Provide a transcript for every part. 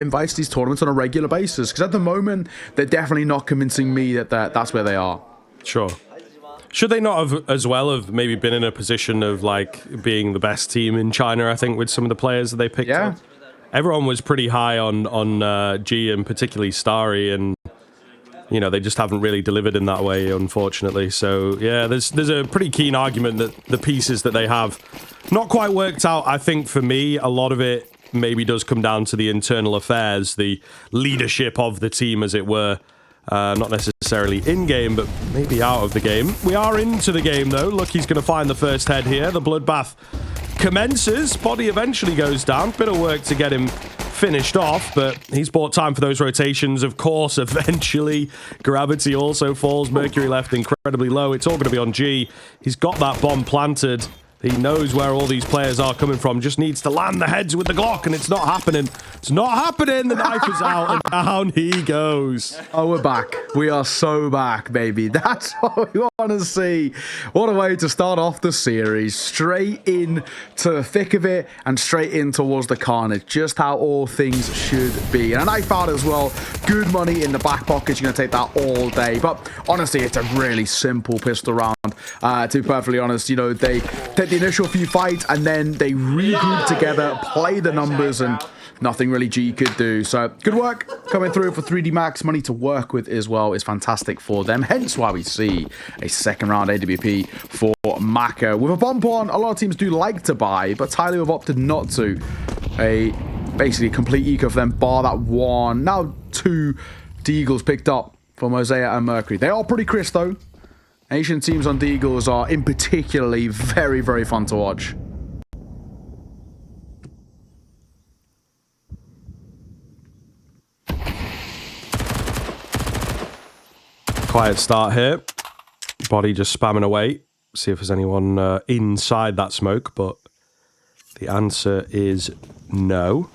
invites these tournaments on a regular basis, because at the moment they're definitely not convincing me that that's where they are. Sure. Should they not have as well have maybe been in a position of like being the best team in China? I think with some of the players that they picked up, everyone was pretty high on G and particularly Starry, and you know they just haven't really delivered in that way, unfortunately. So yeah, there's a pretty keen argument that the pieces that they have not quite worked out. I think for me, a lot of it maybe does come down to the internal affairs, the leadership of the team, as it were. Not necessarily in-game, but maybe out of the game. We are into the game, though. Look, he's going to find the first head here. The bloodbath commences. Body eventually goes down. Bit of work to get him finished off, but he's bought time for those rotations. Of course, eventually, gravity also falls. Mercury left incredibly low. It's all going to be on G. He's got that bomb planted. He knows where all these players are coming from. Just needs to land the heads with the Glock, and it's not happening. It's not happening. The knife is out, and down he goes. Oh, we're back. We are so back, baby. That's what we want to see. What a way to start off the series. Straight in to the thick of it, and straight in towards the carnage. Just how all things should be. And a knife out as well. Good money in the back pocket. You're going to take that all day. But honestly, it's a really simple pistol round. To be perfectly honest, you know, they take the initial few fights and then they regroup together, play the numbers, and nothing really G could do. So good work coming through for 3D Max. Money to work with as well is fantastic for them. Hence why we see a second round AWP for Maka. With a bomb pawn, a lot of teams do like to buy, but TYLOO have opted not to. A basically complete eco for them, bar that one. Now 2 Deagles picked up for Mosaic and Mercury. They are pretty crisp though. Asian teams on Deagles are in particularly very, very fun to watch. Quiet start here. Body just spamming away. See if there's anyone inside that smoke, but the answer is no.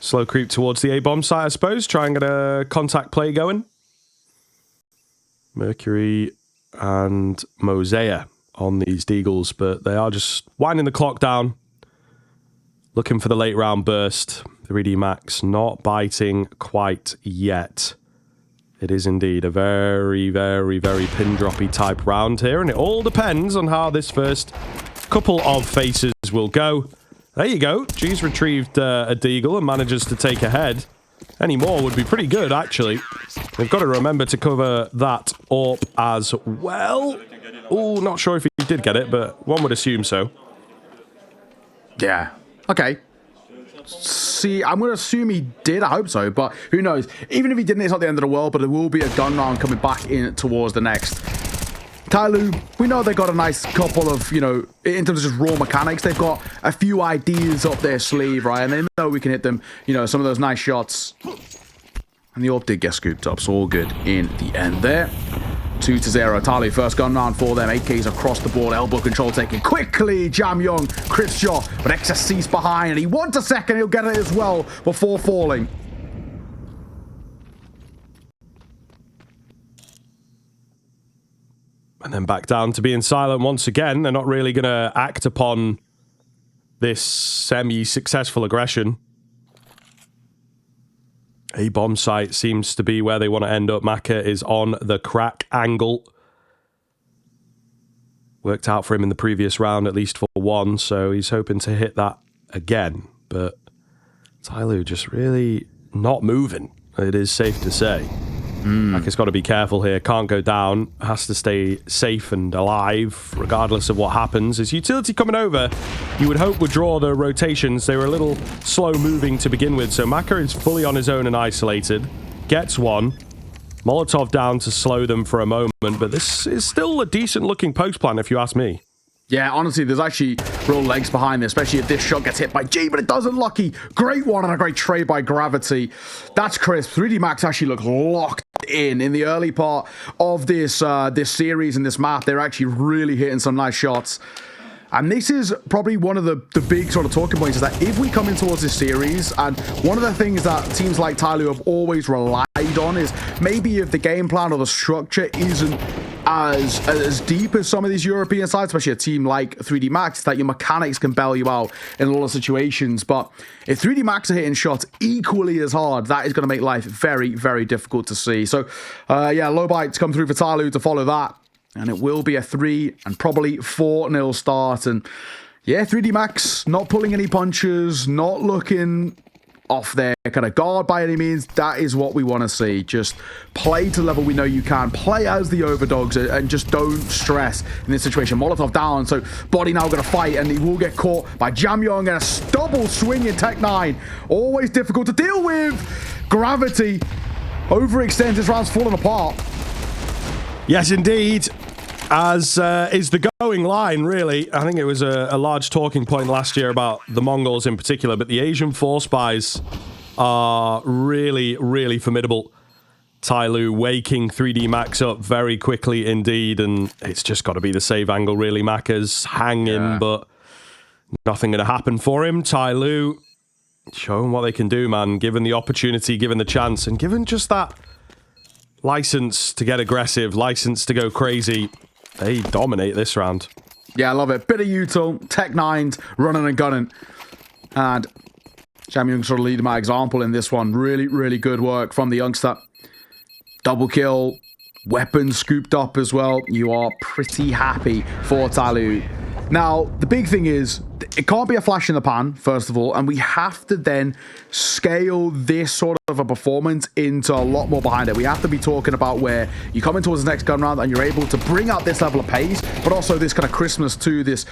Slow creep towards the A-bomb site, I suppose. Try and get a contact play going. Mercury and Mosaic on these Deagles, but they are just winding the clock down. Looking for the late round burst. 3D Max not biting quite yet. It is indeed a very, very, very pin droppy type round here, and it all depends on how this first couple of faces will go. There you go. G's retrieved a Deagle and manages to take a head. Any more would be pretty good, actually. They've got to remember to cover that AWP as well. Oh, not sure if he did get it, but one would assume so. Yeah. Okay. See, I'm going to assume he did. I hope so, but who knows? Even if he didn't, it's not the end of the world, but there will be a gun round coming back in towards the next. TYLOO, we know they've got a nice couple of, you know, in terms of just raw mechanics, they've got a few ideas up their sleeve, right? And they know we can hit them, you know, some of those nice shots. And the AWP did get scooped up, so all good in the end there. 2-0, TYLOO, first gun round for them. 8Ks across the board, elbow control taken quickly. Jam Young, Chris Shaw, but XSC's behind, and he wants a second, he'll get it as well before falling. And then back down to being silent once again. They're not really going to act upon this semi-successful aggression. A bomb site seems to be where they want to end up. Maka is on the crack angle. Worked out for him in the previous round, at least for one, so he's hoping to hit that again. But TYLOO just really not moving, it is safe to say. Maka's got to be careful here. Can't go down. Has to stay safe and alive, regardless of what happens. His utility coming over, you would hope would draw the rotations. They were a little slow moving to begin with, so Maka is fully on his own and isolated. Gets one. Molotov down to slow them for a moment, but this is still a decent looking post plan if you ask me. Yeah, honestly, there's actually real legs behind this, especially if this shot gets hit by G, but it doesn't. Lucky. Great one and a great trade by Gravity. That's crisp. 3D Max actually look locked in the early part of this this series and this map. They're actually really hitting some nice shots. And this is probably one of the big sort of talking points, is that if we come in towards this series, and one of the things that teams like TYLOO have always relied on is maybe if the game plan or the structure isn't as deep as some of these European sides, especially a team like 3D Max, that your mechanics can bail you out in a lot of situations. But if 3D Max are hitting shots equally as hard, that is going to make life very, very difficult to see. So, yeah, low bites come through for TYLOO to follow that. And it will be a 3 and probably 4-0 start. And yeah, 3D Max not pulling any punches, not looking off their kind of guard by any means. That is what we want to see. Just play to the level we know you can. Play as the overdogs and just don't stress in this situation. Molotov down, so Body now going to fight, and he will get caught by Jamyong, and a double swing in Tech 9. Always difficult to deal with. Gravity overextends. This round's falling apart. Yes, indeed. As is the going line, really. I think it was a large talking point last year about the Mongols in particular, but the Asian force spies are really, really formidable. TYLOO waking 3D Max up very quickly indeed, and it's just got to be the save angle, really. Maka's hanging, but nothing going to happen for him. TYLOO showing what they can do, man, given the opportunity, given the chance, and given just that license to get aggressive, license to go crazy. They dominate this round. Yeah, I love it. Bit of util, Tech 9s, running and gunning. And Jamyong sort of leading by example in this one. Really, really good work from the youngster. Double kill, weapons scooped up as well. You are pretty happy for TYLOO. Now, the big thing is, it can't be a flash in the pan, first of all, and we have to then scale this sort of a performance into a lot more behind it. We have to be talking about where you come in towards the next gun round and you're able to bring out this level of pace, but also this kind of Christmas to this,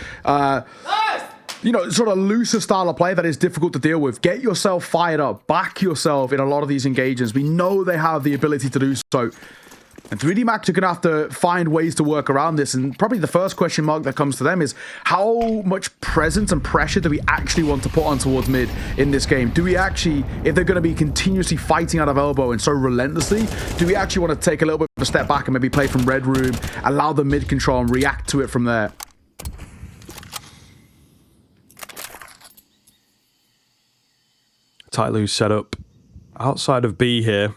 you know, sort of looser style of play that is difficult to deal with. Get yourself fired up, back yourself in a lot of these engagements. We know they have the ability to do so. And 3D Max are going to have to find ways to work around this. And probably the first question mark that comes to them is, how much presence and pressure do we actually want to put on towards mid in this game? Do we actually, if they're going to be continuously fighting out of elbow and so relentlessly, do we actually want to take a little bit of a step back and maybe play from Red Room, allow the mid control and react to it from there? TYLOO set up outside of B here.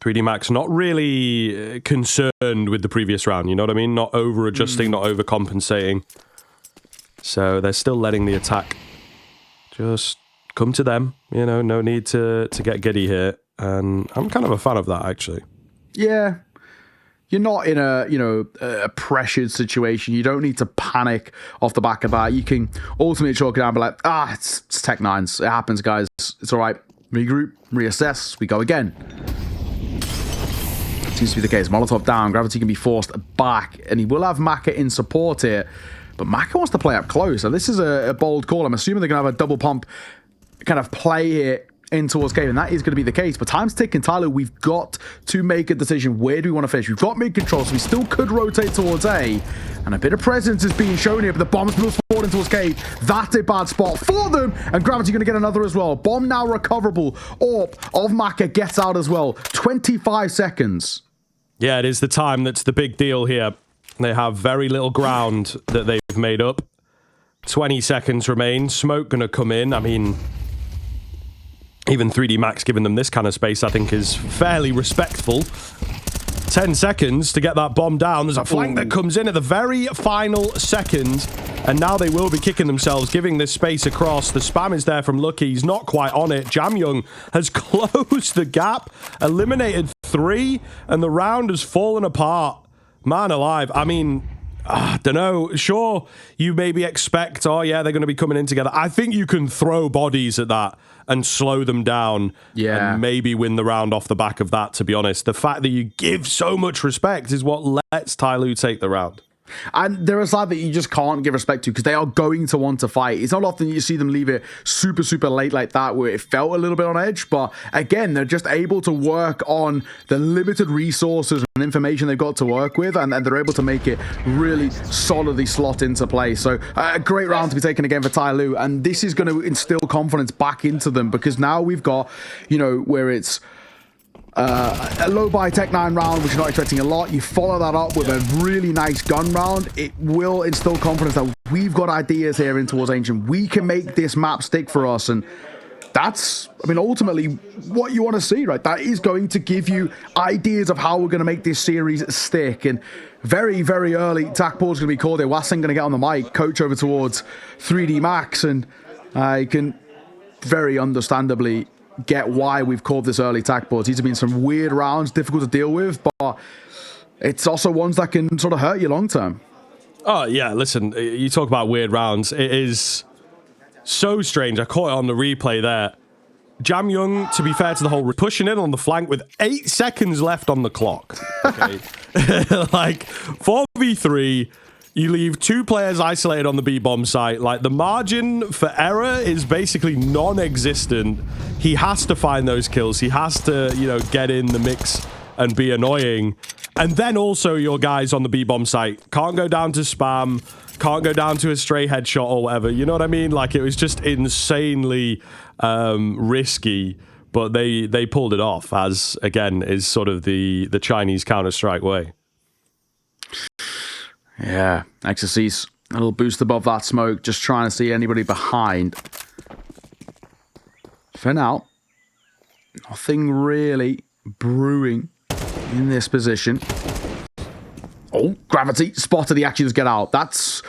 3D Max not really concerned with the previous round, you know what I mean? Not over-adjusting, not overcompensating. So they're still letting the attack just come to them. You know, no need to get giddy here. And I'm kind of a fan of that, actually. Yeah. You're not in a, you know, a pressured situation. You don't need to panic off the back of that. You can ultimately chalk it down and be like, it's Tech 9s. It happens, guys. It's all right. Regroup, reassess, we go again. Seems to be the case. Molotov down, Gravity can be forced back, and he will have Maka in support here, but Maka wants to play up close, so this is a bold call. I'm assuming they're going to have a double pump kind of play here in towards game, and that is going to be the case. But time's ticking. TYLOO, we've got to make a decision. Where do we want to finish? We've got mid control, so we still could rotate towards A, and a bit of presence is being shown here, but the bomb's moved forward towards cave. That's a bad spot for them, and Gravity going to get another as well. Bomb now recoverable. Orb of Maka gets out as well. 25 seconds. Yeah, it is the time that's the big deal here. They have very little ground that they've made up. 20 seconds remain. Smoke going to come in. I mean, even 3D Max giving them this kind of space, I think, is fairly respectful. 10 seconds to get that bomb down. There's a flank that comes in at the very final second. And now they will be kicking themselves, giving this space across. The spam is there from Lucky. He's not quite on it. Jamyong has closed the gap, eliminated 3, and the round has fallen apart. Man alive. I mean, I don't know. Sure, you maybe expect, oh yeah, they're going to be coming in together. I think you can throw bodies at that and slow them down and maybe win the round off the back of that, to be honest. The fact that you give so much respect is what lets TYLOO take the round. And they're a side that you just can't give respect to because they are going to want to fight. It's not often you see them leave it super, super late like that where it felt a little bit on edge. But again, they're just able to work on the limited resources and information they've got to work with. And they're able to make it really solidly slot into play. So a great round to be taken again for TYLOO. And this is going to instill confidence back into them because now we've got, you know, where it's a low buy Tech 9 round, which you're not expecting a lot. You follow that up with a really nice gun round. It will instill confidence that we've got ideas here in towards Ancient. We can make this map stick for us, and that's, I mean, ultimately what you want to see, right? That is going to give you ideas of how we're going to make this series stick. And very, very early, tack ball's going to be called here. Wassing going to get on the mic, coach over towards 3D Max, and I can very understandably get why we've called this early tack balls. These have been some weird rounds, difficult to deal with, but it's also ones that can sort of hurt you long term. Oh, yeah, listen, you talk about weird rounds. It is so strange. I caught it on the replay there. Jam Young, to be fair to the whole, pushing in on the flank with 8 seconds left on the clock. Okay. Like, 4v3, you leave 2 players isolated on the B-bomb site. Like, the margin for error is basically non-existent. He has to find those kills. He has to, you know, get in the mix and be annoying. And then also your guys on the B-bomb site can't go down to spam, can't go down to a stray headshot or whatever. You know what I mean? Like, it was just insanely risky, but they pulled it off, as, again, is sort of the Chinese Counter-Strike way. Yeah, Exorcise, a little boost above that smoke, just trying to see anybody behind. For now, nothing really brewing in this position. Oh, Gravity spotted the action, just get out. That's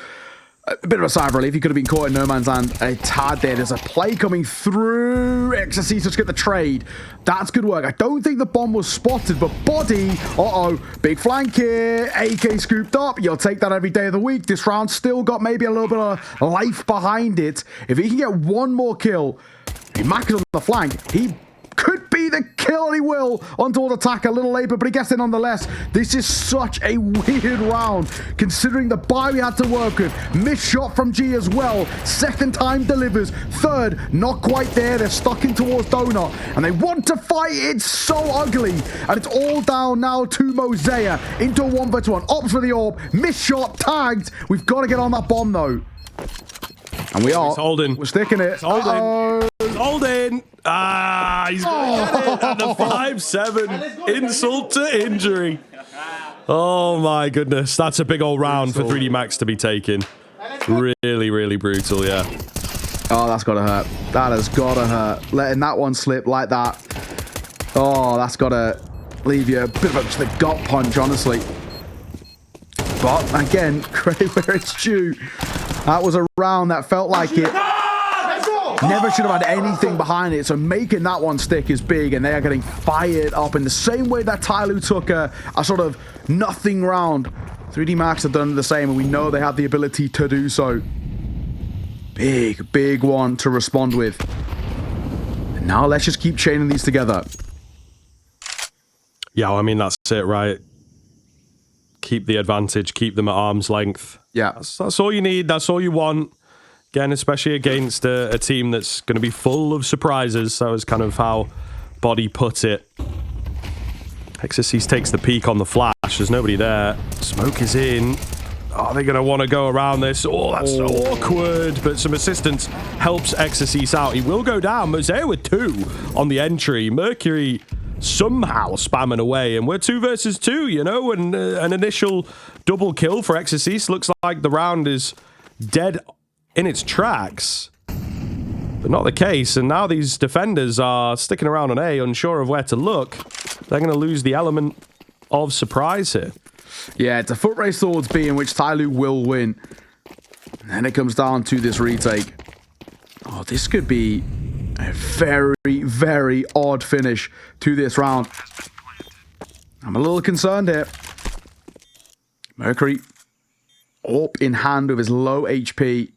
a bit of a sigh of relief. He could have been caught in no man's land a tad there. There's a play coming through. Exorcise just get the trade. That's good work. I don't think the bomb was spotted, but body. Uh-oh. Big flank here. AK scooped up. You'll take that every day of the week. This round still got maybe a little bit of life behind it. If he can get one more kill, he maxes on the flank. He could be the kill, and he will onto the attack a little later, but he gets it nonetheless. This is such a weird round, considering the buy we had to work with. Missed shot from G as well. Second time delivers. Third, not quite there. They're stuck in towards Donut, and they want to fight. It's so ugly, and it's all down now to Mosea into a 1v1. Opts for the orb. Missed shot, tagged. We've got to get on that bomb, though. And we are. He's holding. We're sticking it. He's holding. He's holding. Ah, he's going to get it at the 5-7. Insult to injury. Oh, my goodness. That's a big old round for 3D Max to be taken. Really, really brutal, yeah. Oh, that's got to hurt. That has got to hurt. Letting that one slip like that. Oh, that's got to leave you a bit of a gut punch, honestly. But, again, credit where it's due. That was a round that felt like it never should have had anything behind it. So making that one stick is big, and they are getting fired up in the same way that TYLOO took a sort of nothing round. 3D Max have done the same, and we know they have the ability to do so. Big, big one to respond with. And now let's just keep chaining these together. Yeah, well, I mean, that's it, right? Keep the advantage, keep them at arm's length. Yeah. That's all you need. That's all you want. Again, especially against a team that's going to be full of surprises. That was kind of how Body put it. Exorcise takes the peek on the flash. There's nobody there. Smoke is in. Are they going to want to go around this? Oh, that's so awkward. But some assistance helps Exorcise out. He will go down. Mosea with 2 on the entry. Mercury somehow spamming away. And we're 2 versus 2, you know? And an initial double kill for Exorcise. Looks like the round is dead in its tracks, but not the case. And now these defenders are sticking around on A, unsure of where to look. They're going to lose the element of surprise here. Yeah, it's a foot race towards B in which TYLOO will win. And it comes down to this retake. Oh, this could be a very, very odd finish to this round. I'm a little concerned here. Mercury up in hand with his low HP.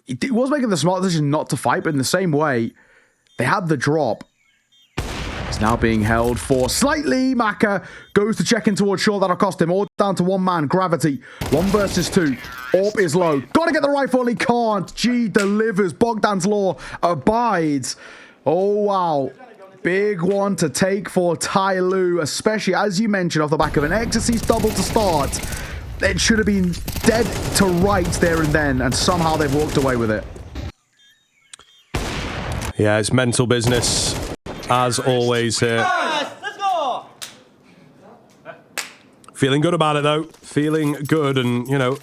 He was making the smart decision not to fight, but in the same way, they had the drop. It's now being held for slightly. Maka goes to check in towards short. That'll cost him. All down to 1 man. Gravity. 1 versus 2. Orp is low. Gotta get the rifle. He can't. G delivers. Bogdan's Law abides. Oh, wow. Big one to take for TYLOO, especially, as you mentioned, off the back of an Exorcise double to start. It should have been dead to rights there and then, and somehow they've walked away with it. Yeah, it's mental business, as always here. Let's go! Feeling good about it, though. Feeling good and, you know,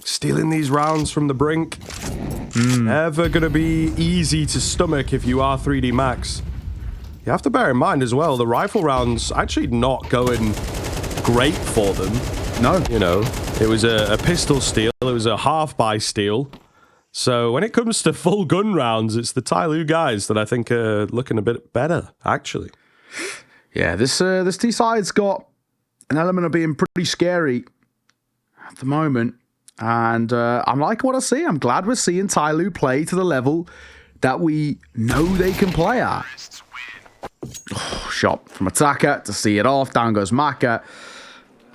stealing these rounds from the brink. Never going to be easy to stomach if you are 3D Max. You have to bear in mind as well, the rifle rounds actually not going great for them. No. You know, it was a pistol steal, it was a half-buy steal. So when it comes to full gun rounds, it's the TYLOO guys that I think are looking a bit better, actually. Yeah, this T-side's got an element of being pretty scary at the moment. And I'm liking what I see. I'm glad we're seeing TYLOO play to the level that we know they can play at. Oh, shot from Attacker to see it off. Down goes Maka.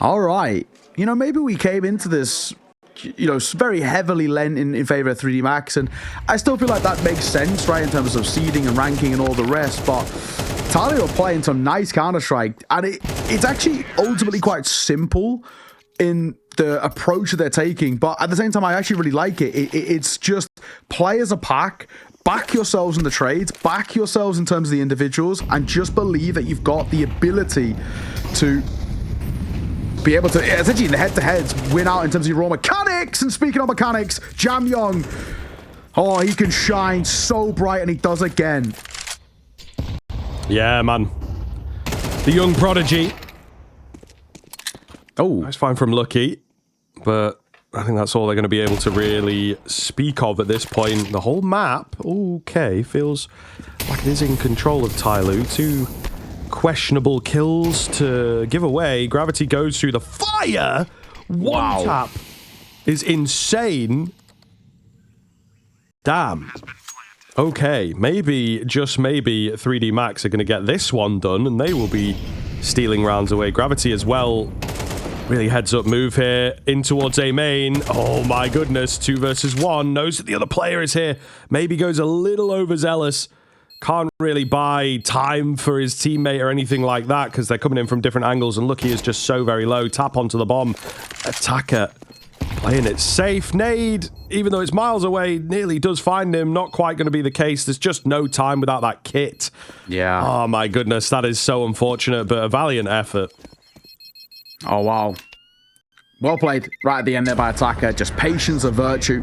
All right. You know, maybe we came into this, you know, very heavily lent in favor of 3D Max. And I still feel like that makes sense, right, in terms of seeding and ranking and all the rest. But TYLOO are playing some nice Counter-Strike. And it's actually ultimately quite simple in the approach that they're taking. But at the same time, I actually really like it. It's just play as a pack. Back yourselves in the trades, back yourselves in terms of the individuals, and just believe that you've got the ability to be able to, essentially in the head-to-heads, win out in terms of your raw mechanics. And speaking of mechanics, Jamyoung, oh, he can shine so bright, and he does again. Yeah, man. The young prodigy. Oh. Nice find from Lucky, but I think that's all they're going to be able to really speak of at this point. The whole map, okay, feels like it is in control of TYLOO. 2 questionable kills to give away. Gravity goes through the fire. One tap is insane. Damn. Okay, maybe, just maybe, 3D Max are going to get this one done, and they will be stealing rounds away. Gravity as well. Really heads up move here in towards A main. Oh my goodness, 2 versus 1. Knows that the other player is here. Maybe goes a little overzealous. Can't really buy time for his teammate or anything like that because they're coming in from different angles, and Lucky is just so very low. Tap onto the bomb. Attacker playing it safe. Nade, even though it's miles away, nearly does find him. Not quite going to be the case. There's just no time without that kit. Yeah. Oh my goodness, that is so unfortunate, but a valiant effort. Oh, wow. Well played right at the end there by Attacker. Just patience of virtue.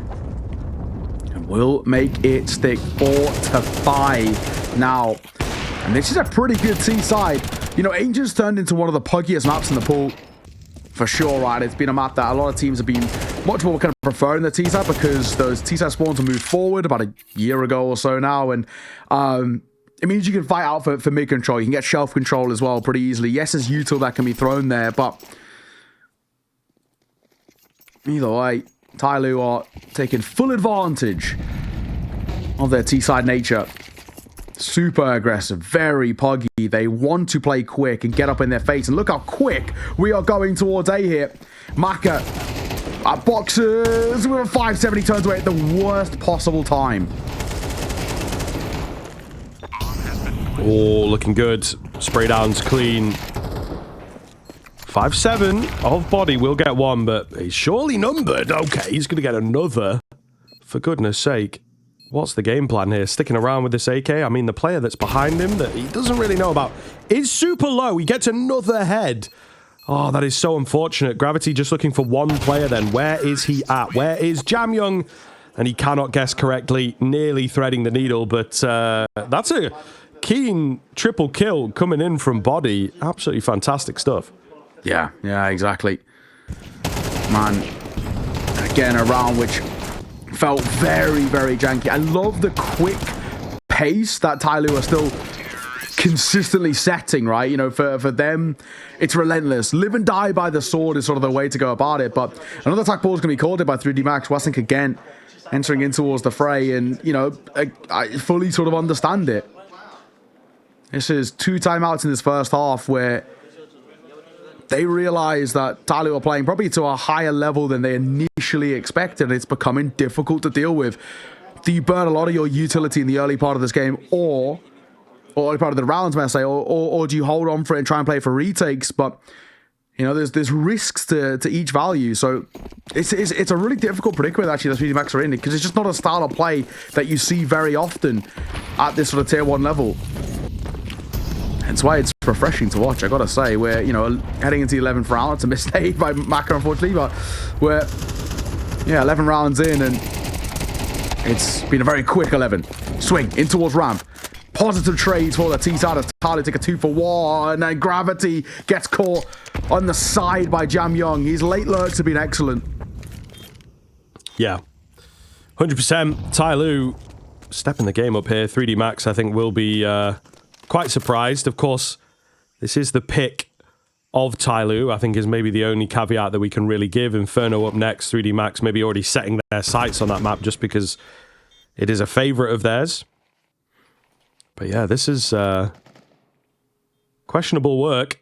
And we'll make it stick 4-5 now. And this is a pretty good T-side. You know, Angels turned into one of the puggiest maps in the pool. For sure, right? It's been a map that a lot of teams have been much more kind of preferring the T-side because those T-side spawns have moved forward about a year ago or so now. And it means you can fight out for mid control. You can get shelf control as well pretty easily. Yes, there's util that can be thrown there, but either way, TYLOO are taking full advantage of their T-side nature. Super aggressive, very puggy. They want to play quick and get up in their face. And look how quick we are going towards A here. Maka at boxes with a 570 turns away at the worst possible time. Oh, looking good. Spray down's clean. 5-7 of body will get 1, but he's surely numbered. Okay, he's going to get another. For goodness sake. What's the game plan here? Sticking around with this AK? I mean, the player that's behind him that he doesn't really know about is super low. He gets another head. Oh, that is so unfortunate. Gravity just looking for one player then. Where is he at? Where is Jamyoung? And he cannot guess correctly. Nearly threading the needle, but that's a keen triple kill coming in from body. Absolutely fantastic stuff. Yeah, exactly. Man, again, a round which felt very, very janky. I love the quick pace that TYLOO are still consistently setting, right? You know, for them, it's relentless. Live and die by the sword is sort of the way to go about it. But another attack ball is going to be called by 3D Max. Westink again entering in towards the fray. And, you know, I fully sort of understand it. This is 2 timeouts in this first half where they realize that TYLOO are playing probably to a higher level than they initially expected. It's becoming difficult to deal with. Do you burn a lot of your utility in the early part of this game, or early part of the rounds, may I say, or do you hold on for it and try and play for retakes? But you know, there's risks to each value, so it's a really difficult predicament actually that 3D Max are in, because it's just not a style of play that you see very often at this sort of tier 1 level. That's why it's refreshing to watch, I gotta say. We're, you know, heading into the 11th round. It's a mistake by Maka, unfortunately, but we're, 11 rounds in, and It's been a very quick 11. Swing in towards ramp. Positive trades for the T-side as TYLOO take a 2-for-1, and then Gravity gets caught on the side by Jam Young. His late lurks have been excellent. Yeah, 100%. TYLOO stepping the game up here. 3D Max, I think, will be quite surprised. Of course, this is the pick of TYLOO, I think, is maybe the only caveat that we can really give. Inferno up next. 3D Max maybe already setting their sights on that map just because it is a favorite of theirs. But yeah, this is questionable work.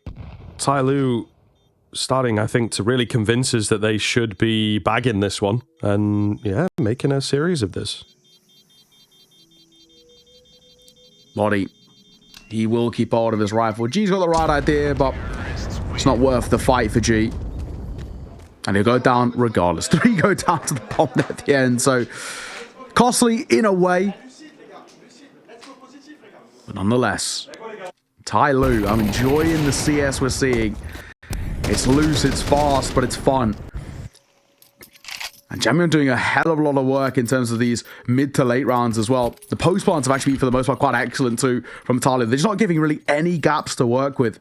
TYLOO starting, I think, to really convince us that they should be bagging this one. And yeah, making a series of this. Lottie, he will keep hold of his rifle. G's got the right idea, but it's not worth the fight for G. And he'll go down regardless. 3 go down to the bomb at the end. So costly in a way. But nonetheless, TYLOO, I'm enjoying the CS we're seeing. It's loose, it's fast, but it's fun. And Jamion doing a hell of a lot of work in terms of these mid to late rounds as well. The post plants have actually been, for the most part, quite excellent too from TYLOO. They're just not giving really any gaps to work with.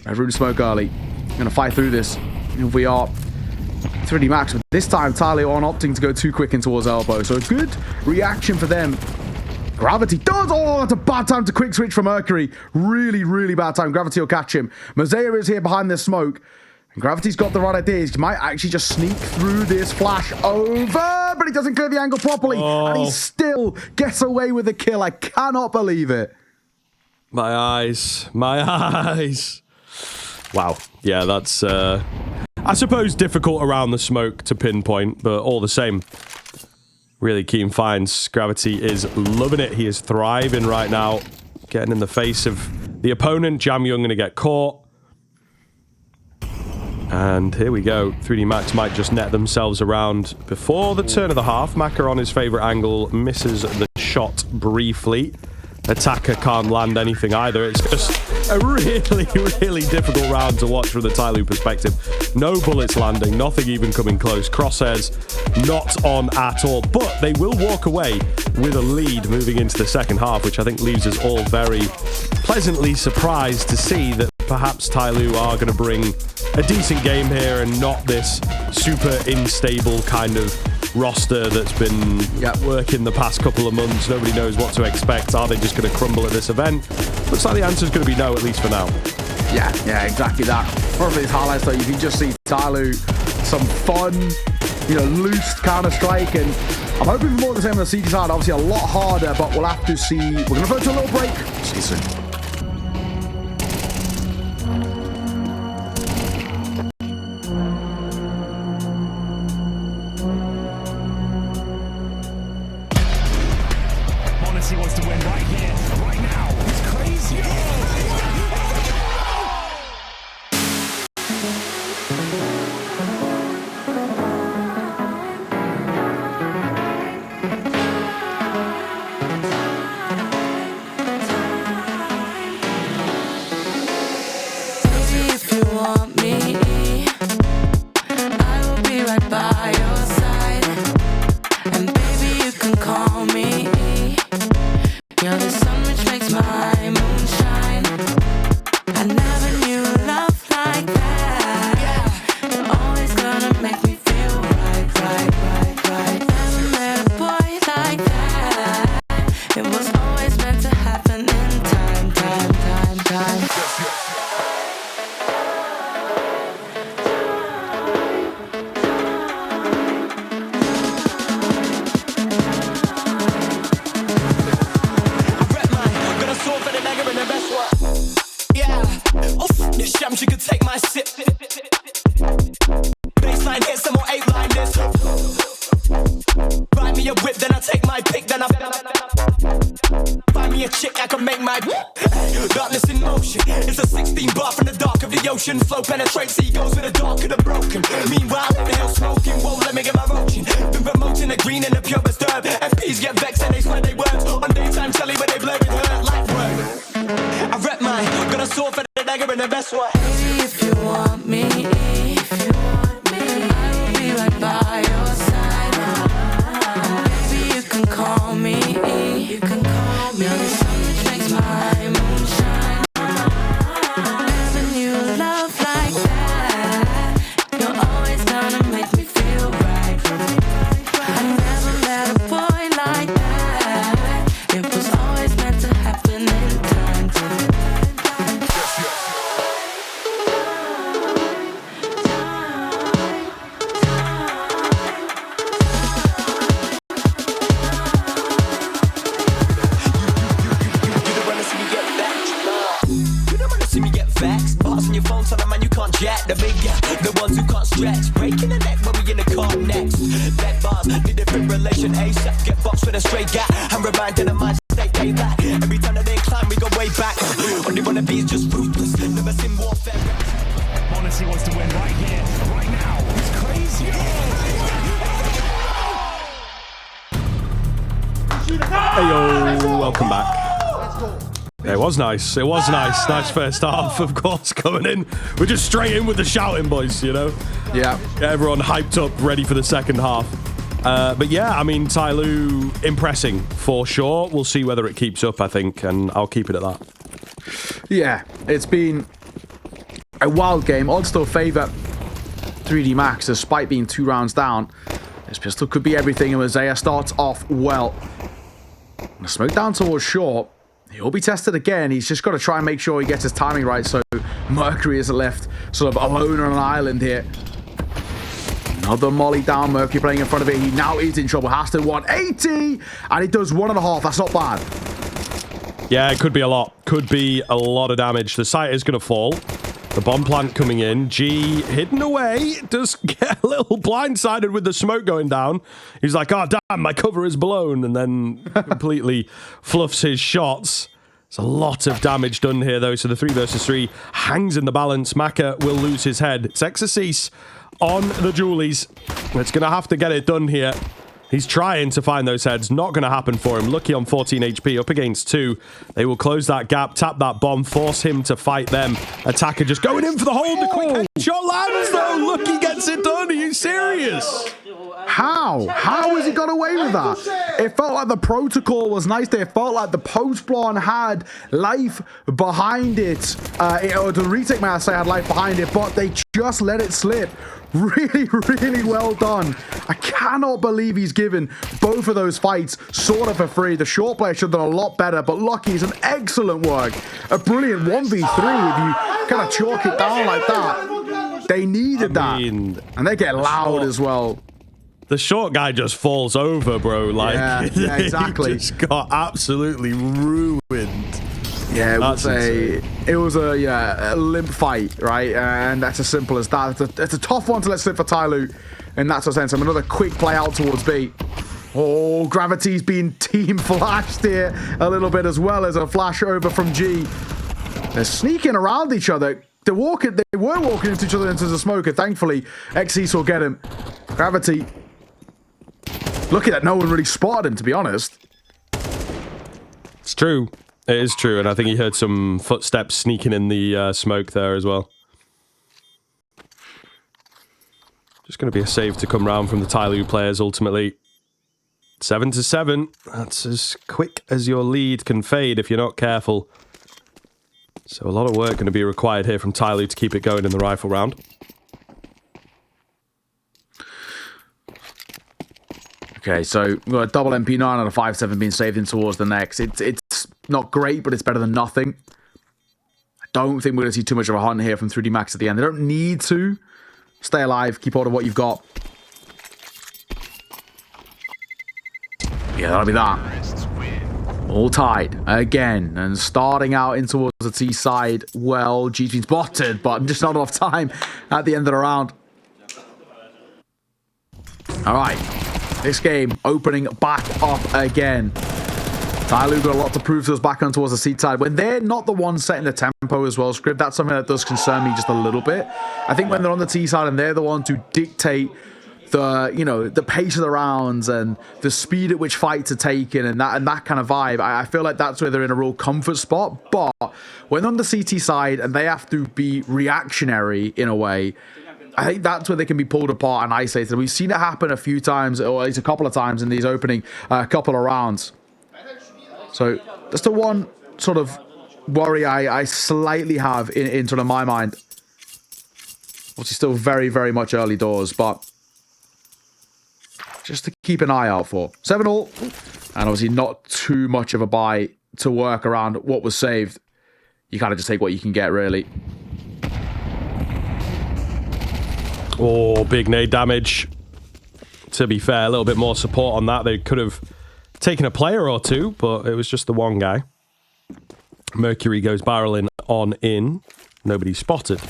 Red Rune smoke early. Gonna fight through this. Here we are. 3D Max, but this time TYLOO on opting to go too quick in towards elbow. So a good reaction for them. Gravity does. Oh, that's a bad time to quick switch for Mercury. Really, really bad time. Gravity will catch him. Mosaic is here behind this smoke. And Gravity's got the right ideas. He might actually just sneak through this flash over, but he doesn't clear the angle properly. Oh. And he still gets away with the kill. I cannot believe it. My eyes. My eyes. Wow. Yeah, that's, I suppose, difficult around the smoke to pinpoint, but all the same. Really keen finds. Gravity is loving it. He is thriving right now. Getting in the face of the opponent. Jam Young going to get caught. And here we go. 3D Max might just net themselves around before the turn of the half. Maka on his favorite angle misses the shot briefly. Attacker can't land anything either. It's just a really, really difficult round to watch from the TYLOO perspective. No bullets landing, nothing even coming close. Crosshairs not on at all, but they will walk away with a lead moving into the second half, which I think leaves us all very pleasantly surprised to see that perhaps TYLOO are going to bring a decent game here and not this super unstable kind of roster that's been working the past couple of months. Nobody knows what to expect. Are they just going to crumble at this event? Looks like the answer is going to be no, at least for now. Yeah, exactly that. One of these highlights, though, you can just see TYLOO, some fun, loose Counter-Strike, and I'm hoping for more of the same on the CG side. Obviously a lot harder, but we'll have to see. We're going to go to a little break. See you soon. He wants to win right here, right now. It's crazy. Baby, if you want me, I will be right by your side. And baby, you can call me. You're the sun which makes my moon shine. I never knew love like that. You're always gonna make me feel right. Never met a boy like that. It was always meant to happen in time. She could take my sip. Baseline hit, some more 8-line this. Buy me a whip, then I take my pick, then I find me a chick, I can make my darkness in motion. It's a 16 bar from the dark of the ocean. Flow penetrates egos with the dark of the broken. Meanwhile, what the hell smoking? Whoa, let me get my roaching. Been promoting the green and the pure disturb. FPs get vexed and they swear they words. On daytime telly, but they blur with her like word. I rep mine, got a sword for the dagger in the best way. Baby, if you want me, I will be right by your side. The ones who can't stretch, breaking the neck when we in the car next. Leg bars, need a fibrillation, ASAP. Get boxed with a straight gap. I'm reminded of my state payback. Every time that they climb, we go way back. Only wanna be is just ruthless. Never seen warfare. Honesty wants to win right here, right now. It's crazy. Hey yo, welcome back. It was nice. It was nice. Nice first half, of course, coming in. We're just straight in with the shouting, boys, you know? Yeah. Get everyone hyped up, ready for the second half. But yeah, I mean, TYLOO impressing for sure. We'll see whether it keeps up, I think, and I'll keep it at that. Yeah, it's been a wild game. Odds still favour 3D Max, despite being 2 rounds down. This pistol could be everything, and Mosaic starts off well. The smoke down towards short. He'll be tested again. He's just got to try and make sure he gets his timing right so Mercury isn't left sort of alone on an island here. Another molly down. Mercury playing in front of it. He now is in trouble. Has to 180, and he does 1.5. That's not bad. Yeah, it could be a lot. Could be a lot of damage. The site is going to fall. The bomb plant coming in. G hidden away. Does get a little blindsided with the smoke going down. He's like, oh, damn, my cover is blown. And then completely fluffs his shots. There's a lot of damage done here, though. So the 3 versus 3 hangs in the balance. Maka will lose his head. It's Exorcise on the Julies. It's going to have to get it done here. He's trying to find those heads. Not going to happen for him. Lucky on 14 HP, up against 2. They will close that gap, tap that bomb, force him to fight them. Attacker just going in for the hold. The quick headshot lands, though. Lucky gets it done. Are you serious? How? How has he got away with that? It felt like the protocol was nice there. It felt like the post-spawn had life behind it. Or the retake, may I say, had life behind it, but they just let it slip. Really, really well done. I cannot believe he's given both of those fights sort of for free. The short player should have done a lot better, but Lucky's an excellent work. A brilliant 1v3 if you kind of chalk it down like that. They needed that. And they get loud as well. The short guy just falls over, bro. Like, yeah, exactly. He just got absolutely ruined. Yeah, it was a limp fight, right? And that's as simple as that. It's a tough one to let slip for TYLOO in that sort of sense. Another quick play out towards B. Oh, Gravity's being team flashed here a little bit, as well as a flash over from G. They're sneaking around each other. They were walking into each other into the smoke, and thankfully, Xyz will get him. Gravity. Lucky that no one really spotted him, to be honest. It's true. It is true, and I think he heard some footsteps sneaking in the smoke there as well. Just going to be a save to come round from the TYLOO players, ultimately. 7-7. That's as quick as your lead can fade if you're not careful. So a lot of work going to be required here from TYLOO to keep it going in the rifle round. Okay, so we've got a double MP9 and a 5.7 being saved in towards the next. It's not great, but it's better than nothing. I don't think we're going to see too much of a hunt here from 3D Max at the end. They don't need to. Stay alive, keep hold of what you've got. Yeah, that'll be that. All tied again, and starting out in towards the T side. Well, G's been spotted, but just not enough time at the end of the round. All right. This game opening back up again. TYLOO got a lot to prove to us back on towards the seat side. When they're not the ones setting the tempo as well, Scrib, that's something that does concern me just a little bit. I think when they're on the T side and they're the ones who dictate the pace of the rounds and the speed at which fights are taken and that kind of vibe, I feel like that's where they're in a real comfort spot. But when on the CT side and they have to be reactionary in a way, I think that's where they can be pulled apart and isolated. We've seen it happen a few times, or at least a couple of times in these opening couple of rounds. So that's the one sort of worry I slightly have in sort of my mind. Obviously still very, very much early doors, but just to keep an eye out for. 7-all, and obviously not too much of a buy to work around what was saved. You kind of just take what you can get, really. Oh, big nade damage. To be fair, a little bit more support on that. They could have taken a player or two, but it was just the one guy. Mercury goes barreling on in. Nobody spotted.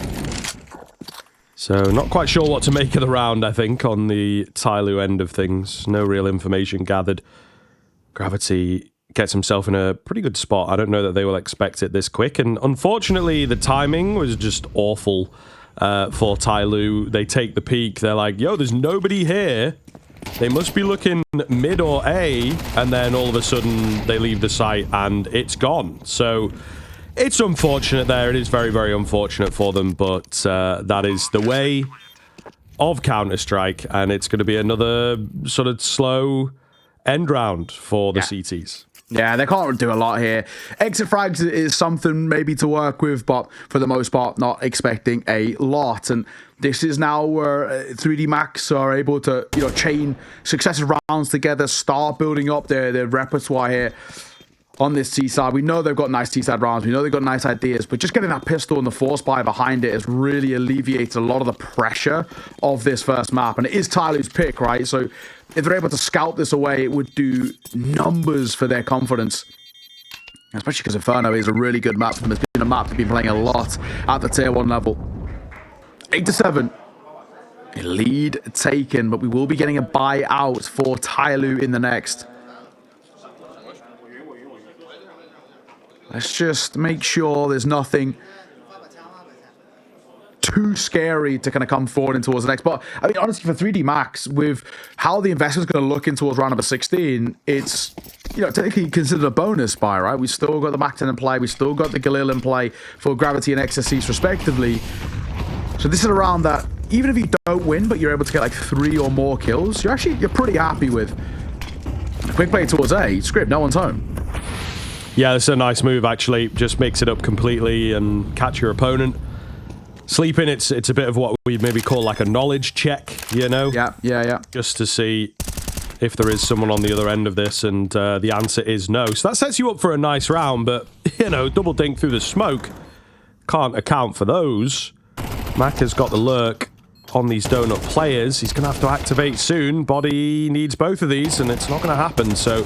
So not quite sure what to make of the round, I think, on the TYLOO end of things. No real information gathered. Gravity gets himself in a pretty good spot. I don't know that they will expect it this quick. And unfortunately, the timing was just awful for TYLOO. They take the peak. They're like, yo, there's nobody here. They must be looking mid or A. And then all of a sudden, they leave the site and it's gone. So it's unfortunate there. It is very, very unfortunate for them. But that is the way of Counter-Strike. And it's going to be another sort of slow end round for the CTs. Yeah, they can't do a lot here. Exit frags is something maybe to work with, but for the most part, not expecting a lot. And this is now where 3D Max are able to, chain successive rounds together, start building up their repertoire here on this T-side. We know they've got nice T-side rounds. We know they've got nice ideas, but just getting that pistol and the force buy behind it has really alleviated a lot of the pressure of this first map. And it is TYLOO's pick, right? So if they're able to scout this away, it would do numbers for their confidence. Especially because Inferno is a really good map for them. It's been a map they've been playing a lot at the tier 1 level. 8-7. A lead taken, but we will be getting a buyout for TYLOO in the next. Let's just make sure there's nothing too scary to kind of come forward into towards the next. But I mean, honestly, for 3D Max, with how the investment's going to look in towards round number 16, it's, technically considered a bonus buy, right? We still got the Mac 10 in play. We still got the Galil in play for Gravity and XSCs respectively. So this is a round that, even if you don't win, but you're able to get like 3 or more kills, you're pretty happy with. A quick play towards A. Script, no one's home. Yeah, this is a nice move, actually. Just mix it up completely and catch your opponent. Sleeping, it's a bit of what we maybe call like a knowledge check, Yeah. Just to see if there is someone on the other end of this, and the answer is no. So that sets you up for a nice round, but, double dink through the smoke. Can't account for those. Mac has got the lurk on these donut players. He's going to have to activate soon. Body needs both of these, and it's not going to happen, so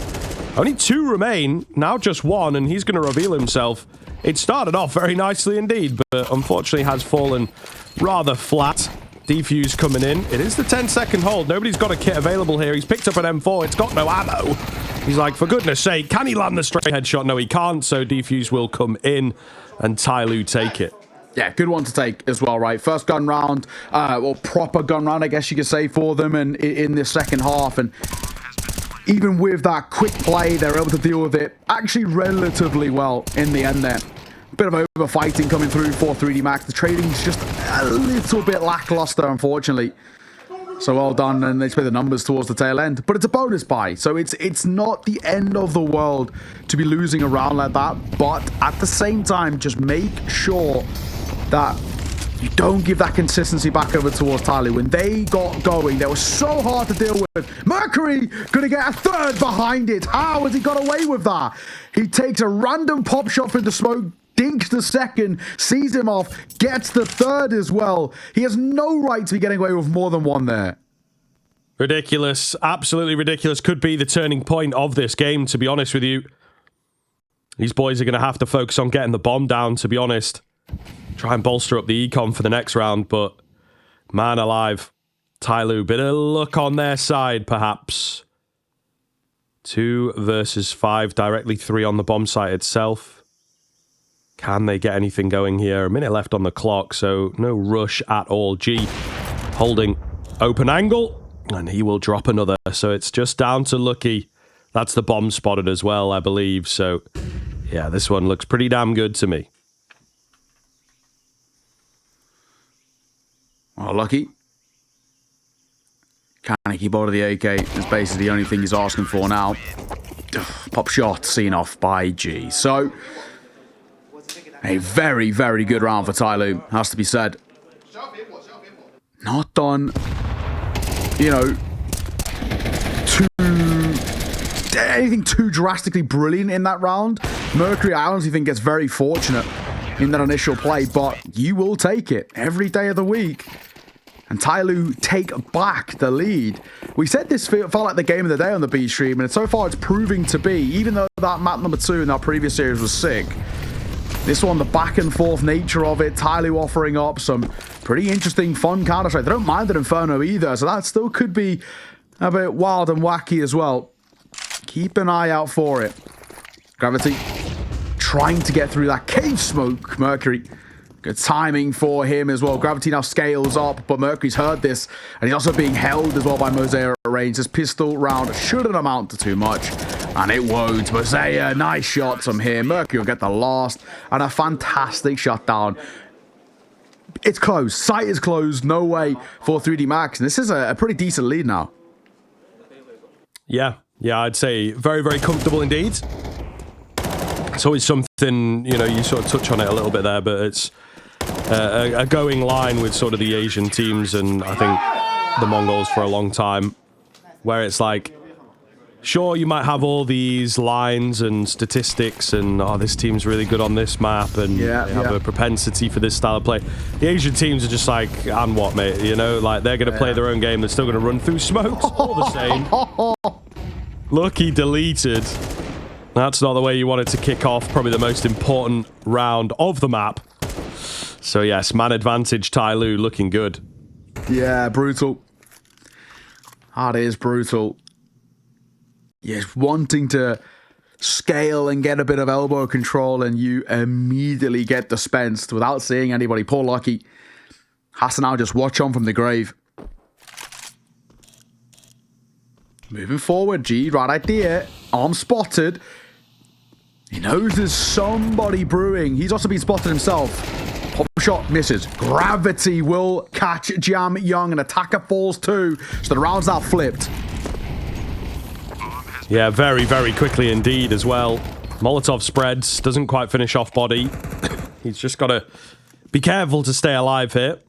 only 2 remain, now just 1, and he's going to reveal himself. It started off very nicely indeed, but unfortunately has fallen rather flat. Defuse coming in. It is the 10-second hold. Nobody's got a kit available here. He's picked up an M4. It's got no ammo. He's like, for goodness sake, can he land the straight headshot? No, he can't, so Defuse will come in, and TYLOO take it. Yeah, good one to take as well, right? First gun round, or proper gun round, I guess you could say, for them, and in this second half, and even with that quick play, they're able to deal with it actually relatively well in the end there. Bit of overfighting coming through for 3D Max. The trading's just a little bit lackluster, unfortunately. So well done, and they play the numbers towards the tail end. But it's a bonus buy, so it's not the end of the world to be losing a round like that. But at the same time, just make sure that you don't give that consistency back over towards TYLOO. When they got going, they were so hard to deal with. Mercury gonna get a 3rd behind it. How has he got away with that? He takes a random pop shot through the smoke, dinks the 2nd, sees him off, gets the 3rd as well. He has no right to be getting away with more than 1 there. Ridiculous. Absolutely ridiculous. Could be the turning point of this game, to be honest with you. These boys are going to have to focus on getting the bomb down, to be honest. Try and bolster up the econ for the next round, but man alive. TYLOO, bit of luck on their side, perhaps. 2 versus 5, directly 3 on the bomb site itself. Can they get anything going here? A minute left on the clock, so no rush at all. G holding open angle, and he will drop another. So it's just down to Lucky. That's the bomb spotted as well, I believe. So yeah, this one looks pretty damn good to me. Well, Lucky. Can he keep hold of the AK? That's basically the only thing he's asking for now. Pop shot seen off by G. So, a very, very good round for TYLOO, has to be said. Not done, anything too drastically brilliant in that round. Mercury, I honestly think, gets very fortunate in that initial play, but you will take it every day of the week. And TYLOO take back the lead. We said this felt like the game of the day on the B stream, and so far it's proving to be, even though that map number 2 in our previous series was sick. This one, the back and forth nature of it, TYLOO offering up some pretty interesting, fun Counter-Strike. They don't mind an Inferno either, so that still could be a bit wild and wacky as well. Keep an eye out for it. Gravity trying to get through that cave smoke. Mercury, good timing for him as well. Gravity now scales up, but Mercury's heard this, and he's also being held as well by Mosaic at range. This pistol round shouldn't amount to too much, and it won't. Mosaic, nice shots from here. Mercury will get the last, and a fantastic shutdown. It's closed. Sight is closed. No way for 3D Max, and this is a pretty decent lead now. Yeah, I'd say very, very comfortable indeed. It's always something, you know, you sort of touch on it a little bit there, but it's a going line with sort of the Asian teams and I think the Mongols for a long time, where it's like, sure, you might have all these lines and statistics and, oh, this team's really good on this map and they have a propensity for this style of play. The Asian teams are just like, and what, mate? You know, like, they're going to play their own game. They're still going to run through smokes, all the same. Look, he deleted. That's not the way you want it to kick off probably the most important round of the map. So, yes, man advantage, TYLOO looking good. Yeah, brutal. That is brutal. Yes, wanting to scale and get a bit of elbow control, and you immediately get dispensed without seeing anybody. Poor Lucky has to now just watch on from the grave. Moving forward, G, right idea. Arm spotted. He knows there's somebody brewing. He's also been spotted himself. Pop shot misses. Gravity will catch Jam Young, and attacker falls too. So the round's now flipped. Yeah, very, very quickly indeed as well. Molotov spreads, doesn't quite finish off body. He's just got to be careful to stay alive here.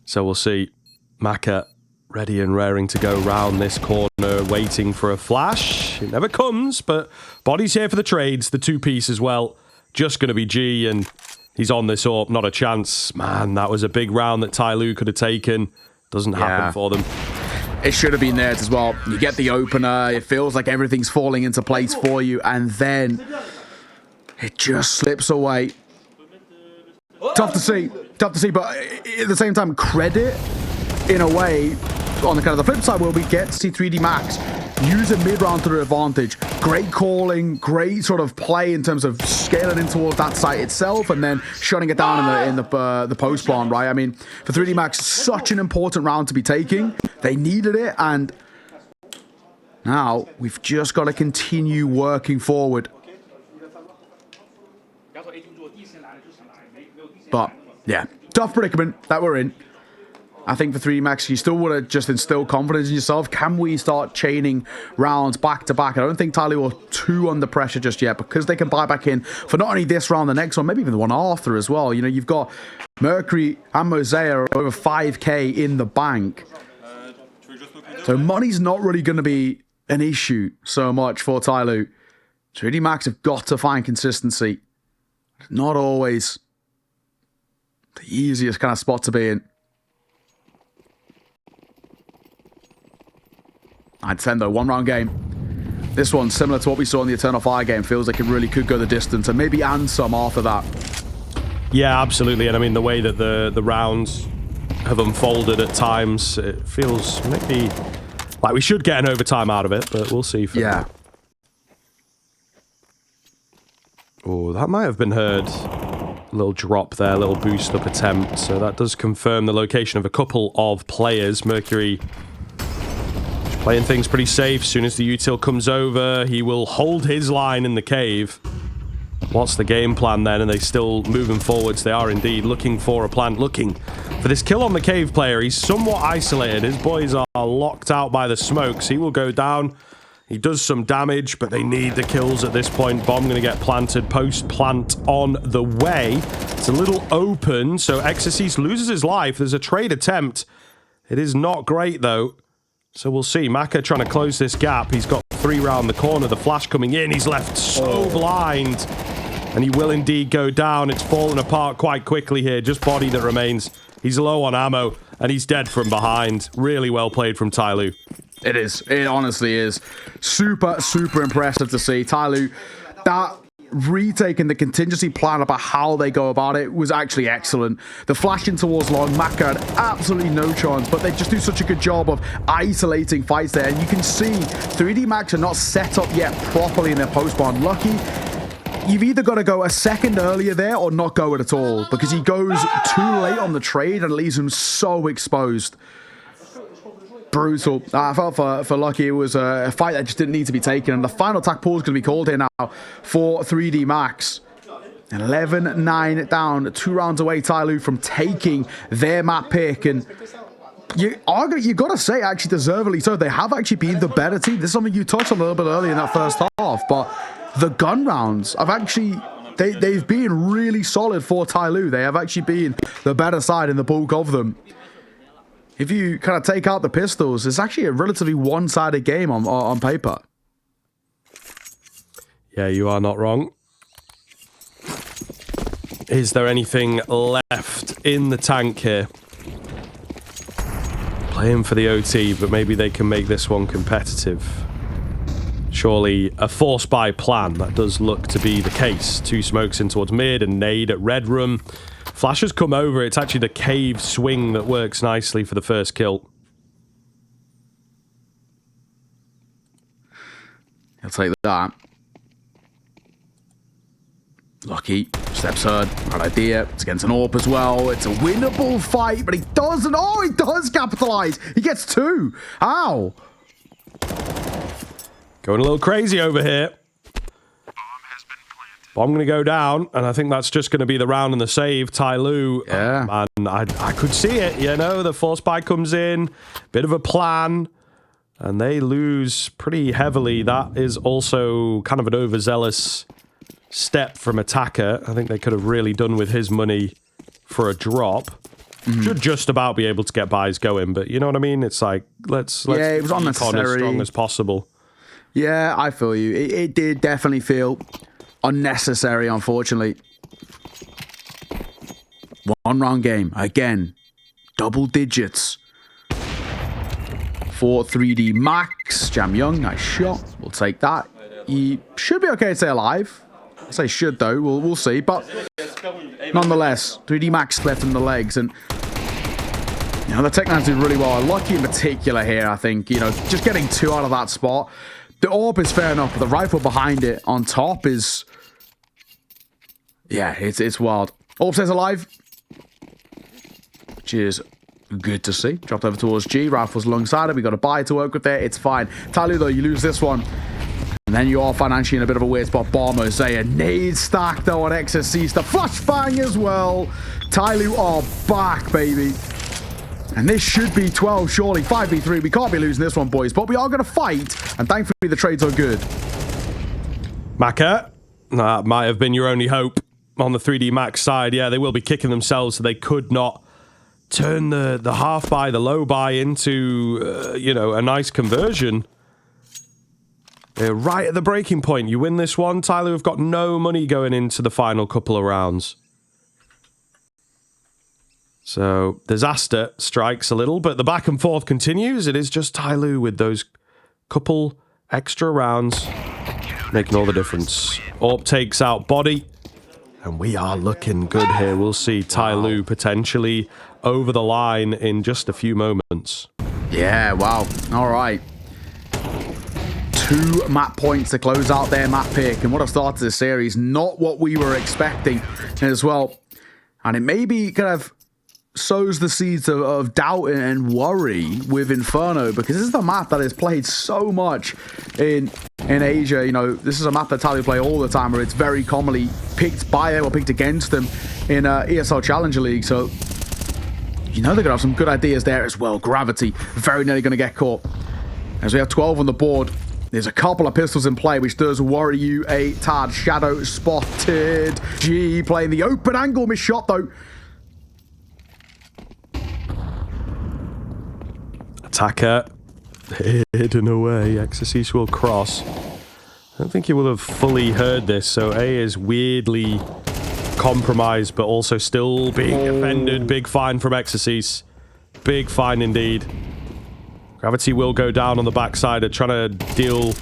So we'll see. Maka ready and raring to go round this corner, waiting for a flash. It never comes, but body's here for the trades. The two-piece as well. Just going to be G, and he's on this up. Not a chance. Man, that was a big round that TYLOO could have taken. Doesn't happen for them. It should have been theirs as well. You get the opener. It feels like everything's falling into place for you, and then it just slips away. Tough to see, but at the same time, credit in a way. On the kind of the flip side, where we get to see 3D Max use a mid-round to their advantage. Great calling, great sort of play in terms of scaling in towards that site itself and then shutting it down in the post plant, right? I mean, for 3D Max, such an important round to be taking. They needed it, and now we've just got to continue working forward. But yeah, tough predicament that we're in. I think for 3D Max, you still want to just instill confidence in yourself. Can we start chaining rounds back to back? I don't think TYLOO are too under pressure just yet, because they can buy back in for not only this round, the next one, maybe even the one after as well. You know, you've got Mercury and Mosaic over 5k in the bank. So money's not really going to be an issue so much for TYLOO. 3D Max have got to find consistency. Not always the easiest kind of spot to be in. I'd send though, one round game. This one, similar to what we saw in the Eternal Fire game, feels like it really could go the distance, and maybe and some after that. Yeah, absolutely. And I mean, the way that the rounds have unfolded at times, it feels maybe like we should get an overtime out of it, but we'll see. Yeah. Oh, that might have been heard. A little drop there, a little boost up attempt. So that does confirm the location of a couple of players. Mercury playing things pretty safe. As soon as the util comes over, he will hold his line in the cave. What's the game plan then? And they still moving forwards. They are indeed looking for a plant, looking for this kill on the cave player. He's somewhat isolated. His boys are locked out by the smokes. He will go down. He does some damage, but they need the kills at this point. Bomb going to get planted. Post-plant on the way. It's a little open, so Exorcist loses his life. There's a trade attempt. It is not great, though. So we'll see. Maka trying to close this gap. He's got 3 round the corner. The flash coming in. He's left so blind. And he will indeed go down. It's fallen apart quite quickly here. Just body that remains. He's low on ammo. And he's dead from behind. Really well played from TYLOO. It is. It honestly is. Super, super impressive to see. TYLOO, that retake and the contingency plan about how they go about it was actually excellent. The flashing towards long, Maka had absolutely no chance, but they just do such a good job of isolating fights there. And you can see 3D Max are not set up yet properly in their post-spawn. Lucky, you've either got to go a second earlier there or not go it at all, because he goes too late on the trade and leaves him so exposed. Brutal. I felt for Lucky, it was a fight that just didn't need to be taken, and the final attack pool is going to be called here now for 3D Max. 11-9 down, 2 rounds away, TYLOO from taking their map pick, and you got to say, actually deservedly so, they have actually been the better team. This is something you touched on a little bit earlier in that first half, but the gun rounds have actually, they've been really solid for TYLOO. They have actually been the better side in the bulk of them. If you kind of take out the pistols, it's actually a relatively one-sided game on paper. Yeah, you are not wrong. Is there anything left in the tank here? Playing for the OT, but maybe they can make this one competitive. Surely a force buy plan, that does look to be the case. 2 smokes in towards mid and nade at red room. Flash has come over. It's actually the cave swing that works nicely for the first kill. He'll take that. Lucky steps hard. Right idea. It's against an AWP as well. It's a winnable fight, but he doesn't. Oh, he does capitalize. He gets 2. How? Going a little crazy over here. Bomb going to go down, and I think that's just going to be the round and the save. TYLOO, yeah. Man, I could see it, you know. The force buy comes in, bit of a plan, and they lose pretty heavily. That is also kind of an overzealous step from Attacker. I think they could have really done with his money for a drop. Should just about be able to get buys going, but you know what I mean? It's like, let's yeah, it was be unnecessary. as strong as possible. Yeah, I feel you. It did definitely feel unnecessary, unfortunately. 1 round game. Again, double digits for 3D Max. Jam Young, nice shot. We'll take that. He should be okay to stay alive. I say should, though. We'll see. But nonetheless, 3D Max left him the legs. And, you know, the Technans did really well. Lucky in particular here, I think. You know, just getting 2 out of that spot. The AWP is fair enough, but the rifle behind it on top is... yeah, it's wild. AWP stays alive, which is good to see. Dropped over towards G. Rifle's alongside it. We got a buy to work with there. It's fine. TYLOO, though, you lose this one. And then you are financially in a bit of a weird spot. Bomber, Zaya, nade stack, though, on XSC. The flashbang as well. TYLOO are back, baby. And this should be 12, surely. 5v3. We can't be losing this one, boys. But we are going to fight. And thankfully, the trades are good. Maka, that might have been your only hope on the 3D Max side. Yeah, they will be kicking themselves, so they could not turn the half buy, the low buy into, you know, a nice conversion. They're right at the breaking point. You win this one, TYLOO have got no money going into the final couple of rounds. So, disaster strikes a little, but the back and forth continues. It is just TYLOO with those couple extra rounds making all the difference. AWP takes out body, and we are looking good here. We'll see TYLOO potentially over the line in just a few moments. Yeah, wow. All right. 2 map points to close out their map pick, and what a start to the series. Not what we were expecting as well. And it maybe kind of sows the seeds of doubt and worry with Inferno, because this is the map that is played so much in Asia. You know, this is a map that TYLOO play all the time, where it's very commonly picked by them or picked against them in ESL Challenger League. So, you know, they're going to have some good ideas there as well. Gravity, very nearly going to get caught. As we have 12 on the board, there's a couple of pistols in play, which does worry you a tad. Shadow spotted. G playing the open angle, missed shot though. Attacker hidden away. Exorcist will cross. I don't think he will have fully heard this, so A is weirdly compromised, but also still being defended. Big fine from Exorcist. Big fine indeed. Gravity will go down on the backside. They're trying to deal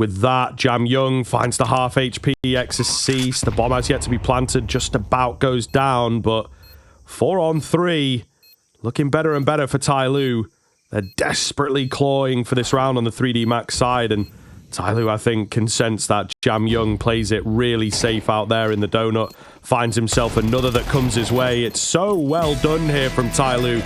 with that. Jam Young finds the half HP, X is ceased. The bomb has yet to be planted, just about goes down, but 4-on-3, looking better and better for TYLOO. They're desperately clawing for this round on the 3D Max side, and TYLOO, I think, can sense that Jam Young plays it really safe out there in the donut, finds himself another that comes his way. It's so well done here from TYLOO.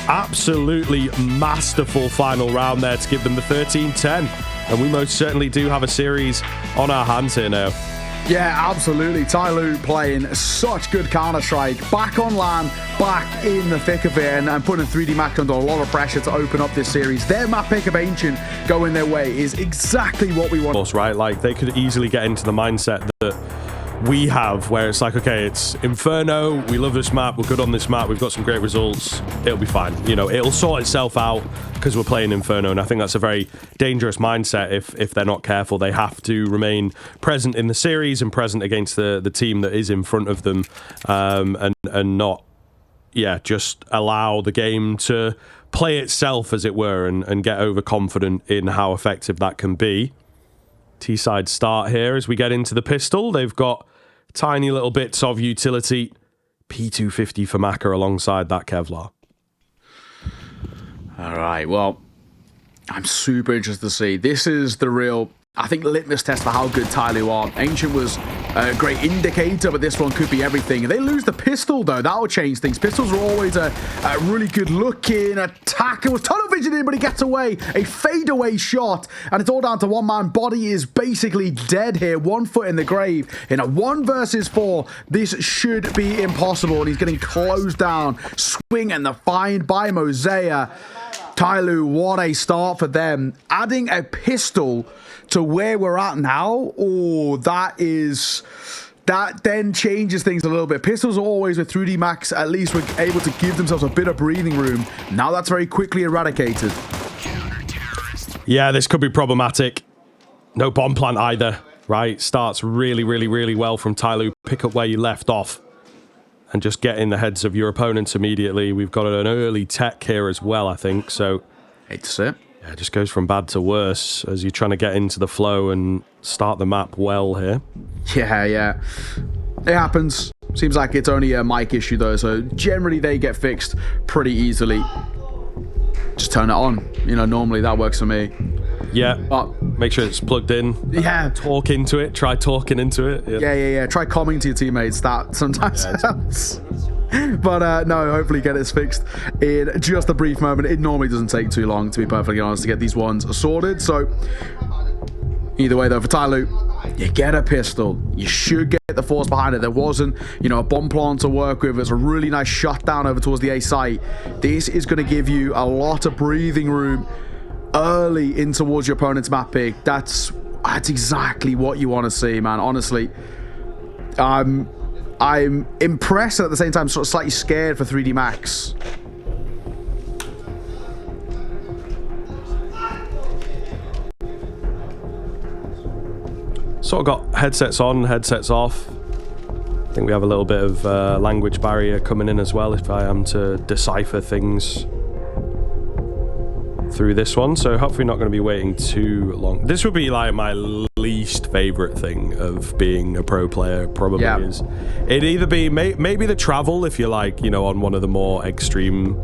Absolutely masterful final round there to give them the 13-10. And we most certainly do have a series on our hands here now. Yeah, absolutely. TYLOO playing such good Counter-Strike. Back on LAN, back in the thick of it, and putting 3D Max under a lot of pressure to open up this series. Their map pick of Ancient going their way is exactly what we want. Of course, right? Like, they could easily get into the mindset that we have, where it's like, okay, it's Inferno, we love this map, we're good on this map, we've got some great results, it'll be fine. You know, it'll sort itself out because we're playing Inferno, and I think that's a very dangerous mindset if they're not careful. They have to remain present in the series and present against the team that is in front of them, and not, yeah, just allow the game to play itself, as it were, and get overconfident in how effective that can be. T-side start here as we get into the pistol. They've got tiny little bits of utility. P250 for Maka alongside that Kevlar. All right, well, I'm super interested to see. This is the real, I think, litmus test for how good TYLOO are. Ancient was a great indicator, but this one could be everything. If they lose the pistol, though, that will change things. Pistols are always a really good-looking attack. It was tunnel vision in, but he gets away. A fadeaway shot, and it's all down to one man. Body is basically dead here. 1 foot in the grave. In a 1 versus 4, this should be impossible, and he's getting closed down. Swing and the find by Mosea. TYLOO, what a start for them. Adding a pistol to where we're at now, that then changes things a little bit. Pistols are always with 3D Max, at least were able to give themselves a bit of breathing room. Now that's very quickly eradicated. Yeah, this could be problematic. No bomb plant either, right? Starts really, really, really well from TYLOO. Pick up where you left off and just get in the heads of your opponents immediately. We've got an early tech here as well, I think, so... Hate to see it. Yeah, it just goes from bad to worse as you're trying to get into the flow and start the map well here. Yeah. It happens. Seems like it's only a mic issue, though, so generally they get fixed pretty easily. Just turn it on. You know, normally that works for me. Yeah, but make sure it's plugged in. Yeah. Talk into it. Try talking into it. Yeah. Try commenting to your teammates. That sometimes helps. But no, hopefully get this fixed in just a brief moment. It normally doesn't take too long, to be perfectly honest, to get these ones sorted. So either way, though, for TYLOO, you get a pistol. You should get the force behind it. There wasn't, a bomb plant to work with. It's a really nice shot down over towards the A site. This is going to give you a lot of breathing room early in towards your opponent's map pick. That's exactly what you want to see, man. Honestly, I'm impressed and at the same time sort of slightly scared for 3D Max. Sort of got headsets on, headsets off. I think we have a little bit of language barrier coming in as well if I am to decipher things through this one, so hopefully not going to be waiting too long. This would be like my least favorite thing of being a pro player, probably is. It'd either be maybe the travel if you're like, on one of the more extreme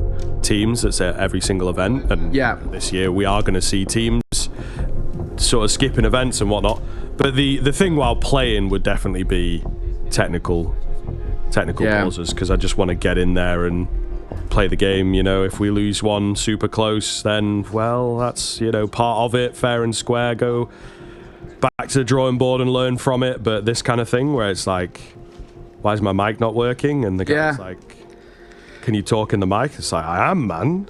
teams that's at every single event, and this year we are going to see teams sort of skipping events and whatnot, but the thing while playing would definitely be technical pauses, because I just want to get in there and play the game. If we lose one super close, then well, that's part of it, fair and square. Go back to the drawing board and learn from it. But this kind of thing where it's like, why is my mic not working? And the guy's like, can you talk in the mic? It's like, I am, man.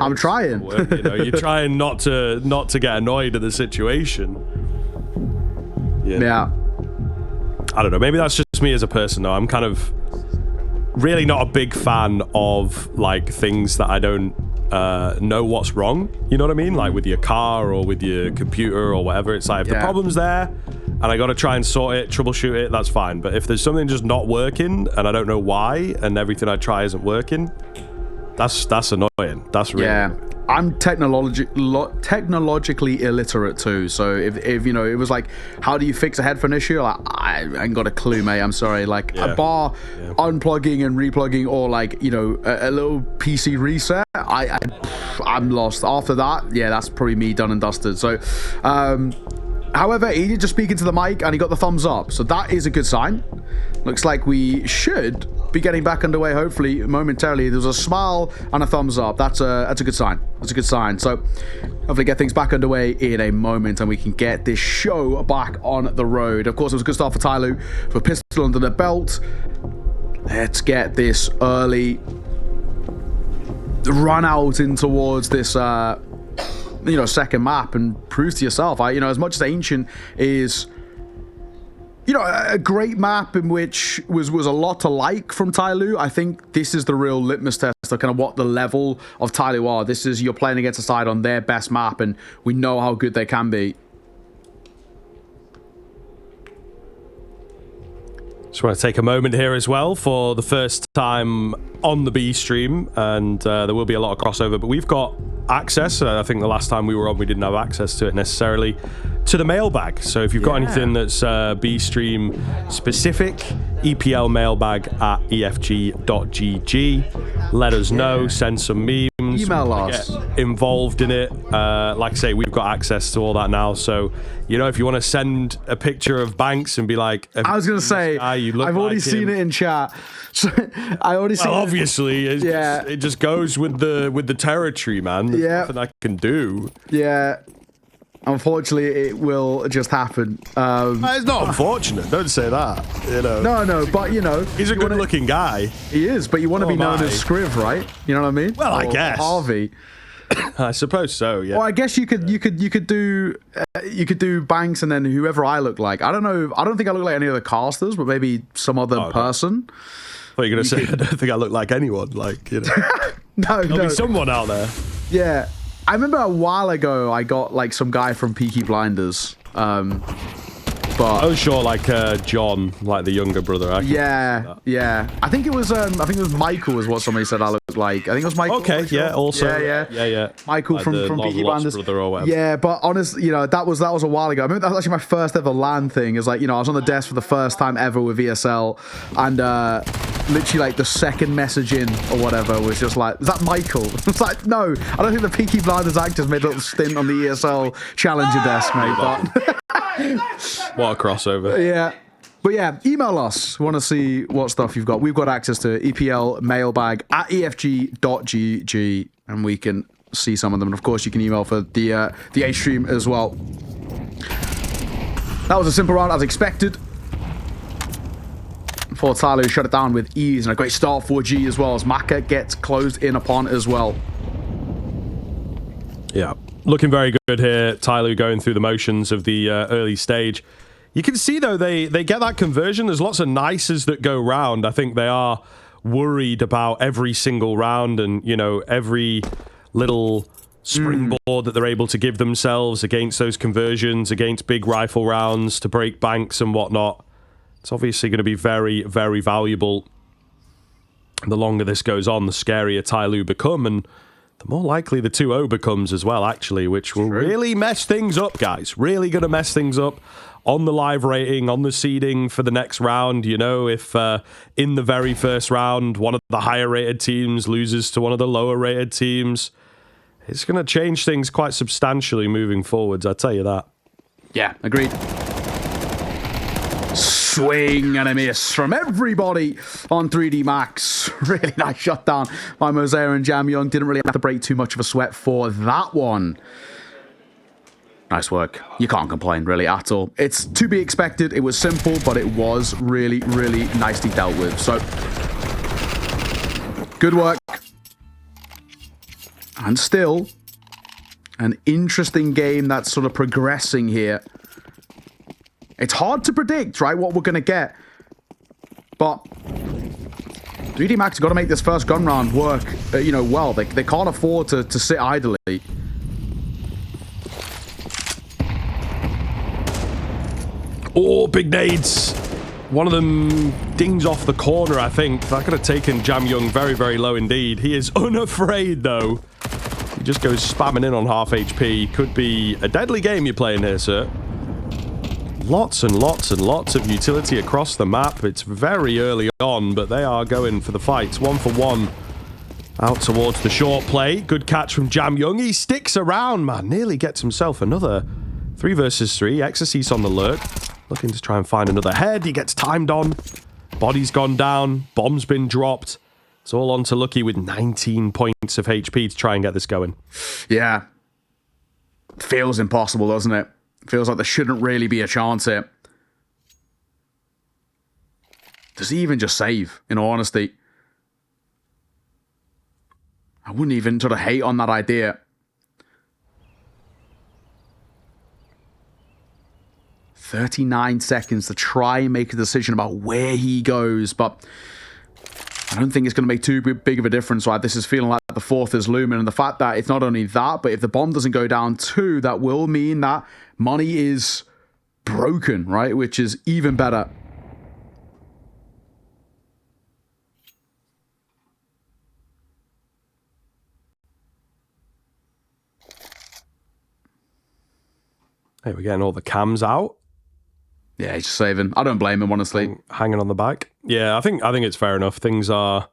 I'm trying. You're trying not to get annoyed at the situation. Yeah. I don't know, maybe that's just me as a person though. I'm kind of really not a big fan of like things that I don't know what's wrong. You know what I mean? Like with your car or with your computer or whatever. It's like if the problem's there and I got to try and sort it, troubleshoot it, that's fine. But if there's something just not working and I don't know why and everything I try isn't working, that's annoying. That's really annoying. I'm technologically illiterate too. So if you know, it was like, how do you fix a headphone issue? Like, I ain't got a clue, mate. I'm sorry. Like a bar unplugging and replugging, or like, you know, a little PC reset. I'm lost. After that, yeah, that's probably me done and dusted. So, however, he did just speak into the mic and he got the thumbs up. So that is a good sign. Looks like we should be getting back underway, hopefully, momentarily. There's a smile and a thumbs up. That's a good sign. That's a good sign. So hopefully get things back underway in a moment and we can get this show back on the road. Of course, it was a good start for TYLOO, for pistol under the belt. Let's get this early run out in towards this you know, second map and prove to yourself. You know, as much as Ancient is, you know, a great map in which was a lot to like from TYLOO, I think this is the real litmus test of kind of what the level of TYLOO are. This is, you're playing against a side on their best map, and we know how good they can be. Just want to take a moment here as well for the first time on the B stream, and there will be a lot of crossover, but we've got access. I think the last time we were on, we didn't have access to it necessarily, to the mailbag. So if you've got anything that's B stream specific, EPL mailbag at efg.gg. Let us know, send some memes. Email us. Get involved in it. Like I say, we've got access to all that now. So, you know, if you want to send a picture of Banks and be like, I was going to say, I've already seen it in chat. So I already seen obviously, it just goes with the territory, man. There's nothing I can do. Yeah. Unfortunately, it will just happen. It's not unfortunate. Don't say that. You know. No, but you know, he's a good-looking guy. He is, but you want to be known as Scriv, right? You know what I mean? Well, I guess Harvey. I suppose so. Yeah. Well, I guess you could do Banks and then whoever I look like. I don't know. I don't think I look like any of the casters, but maybe some other person. What are you gonna say? I don't think I look like anyone. Like, you know. There'll be someone out there. Yeah. I remember a while ago I got like some guy from Peaky Blinders. But oh sure, like John, like the younger brother. Yeah. I think it was Michael is what somebody said I looked like. I think it was Michael. Okay, yeah, also. Yeah. Michael like from Peaky Blinders. Or whatever. Yeah, but honestly, you know, that was a while ago. I remember that was actually my first ever LAN thing. Is like, you know, I was on the desk for the first time ever with ESL, and literally like the second message in or whatever was just like, is that Michael? It's like, no, I don't think the Peaky Blinders actors made a little stint on the ESL Challenger desk, mate. But what a crossover. Yeah. But yeah, email us. We want to see what stuff you've got. We've got access to EPL mailbag at efg.gg, and we can see some of them. And of course, you can email for the A stream as well. That was a simple round as expected. For TYLOO, shut it down with ease, and a great start for G as well, as Maka gets closed in upon as well. Yeah, looking very good here. TYLOO going through the motions of the early stage. You can see, though, they get that conversion. There's lots of nices that go round. I think they are worried about every single round and, you know, every little springboard that they're able to give themselves against those conversions, against big rifle rounds to break banks and whatnot. It's obviously going to be very, very valuable. The longer this goes on, the scarier TYLOO become, and the more likely the 2-0 becomes as well, actually, which will really mess things up, guys. Really going to mess things up on the live rating, on the seeding for the next round. You know, if in the very first round, one of the higher rated teams loses to one of the lower rated teams, it's going to change things quite substantially moving forwards, I'll tell you that. Yeah, agreed. Swing and a miss from everybody on 3D Max. Really nice shutdown by Mosaic and Jam Young. Didn't really have to break too much of a sweat for that one. Nice work. You can't complain really at all. It's to be expected. It was simple, but it was really, really nicely dealt with. So, good work. And still, an interesting game that's sort of progressing here. It's hard to predict, right, what we're going to get. But 3D Max have got to make this first gun round work, you know, well. They can't afford to sit idly. Oh, big nades. One of them dings off the corner, I think. That could have taken Jam Young very, very low indeed. He is unafraid, though. He just goes spamming in on half HP. Could be a deadly game you're playing here, sir. Lots and lots and lots of utility across the map. It's very early on, but they are going for the fights. 1 for 1 out towards the short play. Good catch from Jam Young. He sticks around, man. Nearly gets himself another 3 versus 3. Exorcist on the lurk. Looking to try and find another head. He gets timed on. Body's gone down. Bomb's been dropped. It's all on to Lucky with 19 points of HP to try and get this going. Yeah. Feels impossible, doesn't it? Feels like there shouldn't really be a chance here. Does he even just save, in all honesty? I wouldn't even sort of hate on that idea. 39 seconds to try and make a decision about where he goes, but I don't think it's going to make too big of a difference, right? This is feeling like the fourth is looming, and the fact that it's not only that, but if the bomb doesn't go down too, that will mean that money is broken, right? Which is even better. Hey, we're getting all the cams out. Yeah, he's just saving. I don't blame him, honestly. Hanging on the back. Yeah, I think it's fair enough. Things are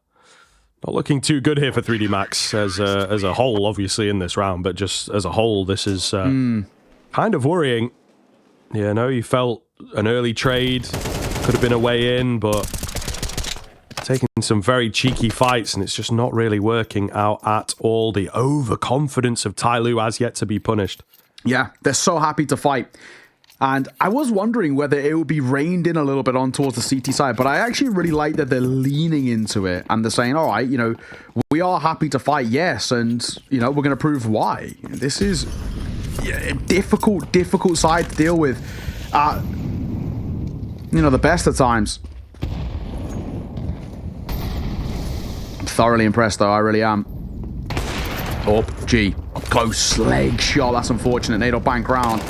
not looking too good here for 3D Max as a whole, obviously, in this round. But just as a whole, this is kind of worrying. Yeah, no, you felt an early trade. Could have been a way in, but taking some very cheeky fights, and it's just not really working out at all. The overconfidence of TYLOO has yet to be punished. Yeah, they're so happy to fight. And I was wondering whether it would be reined in a little bit on towards the CT side, but I actually really like that they're leaning into it and they're saying, all right, you know, we are happy to fight, yes, and, you know, we're going to prove why. This is a difficult side to deal with. You know, the best of times. I'm thoroughly impressed, though. I really am. Oh, gee. Close leg shot. That's unfortunate. Nade or bank round.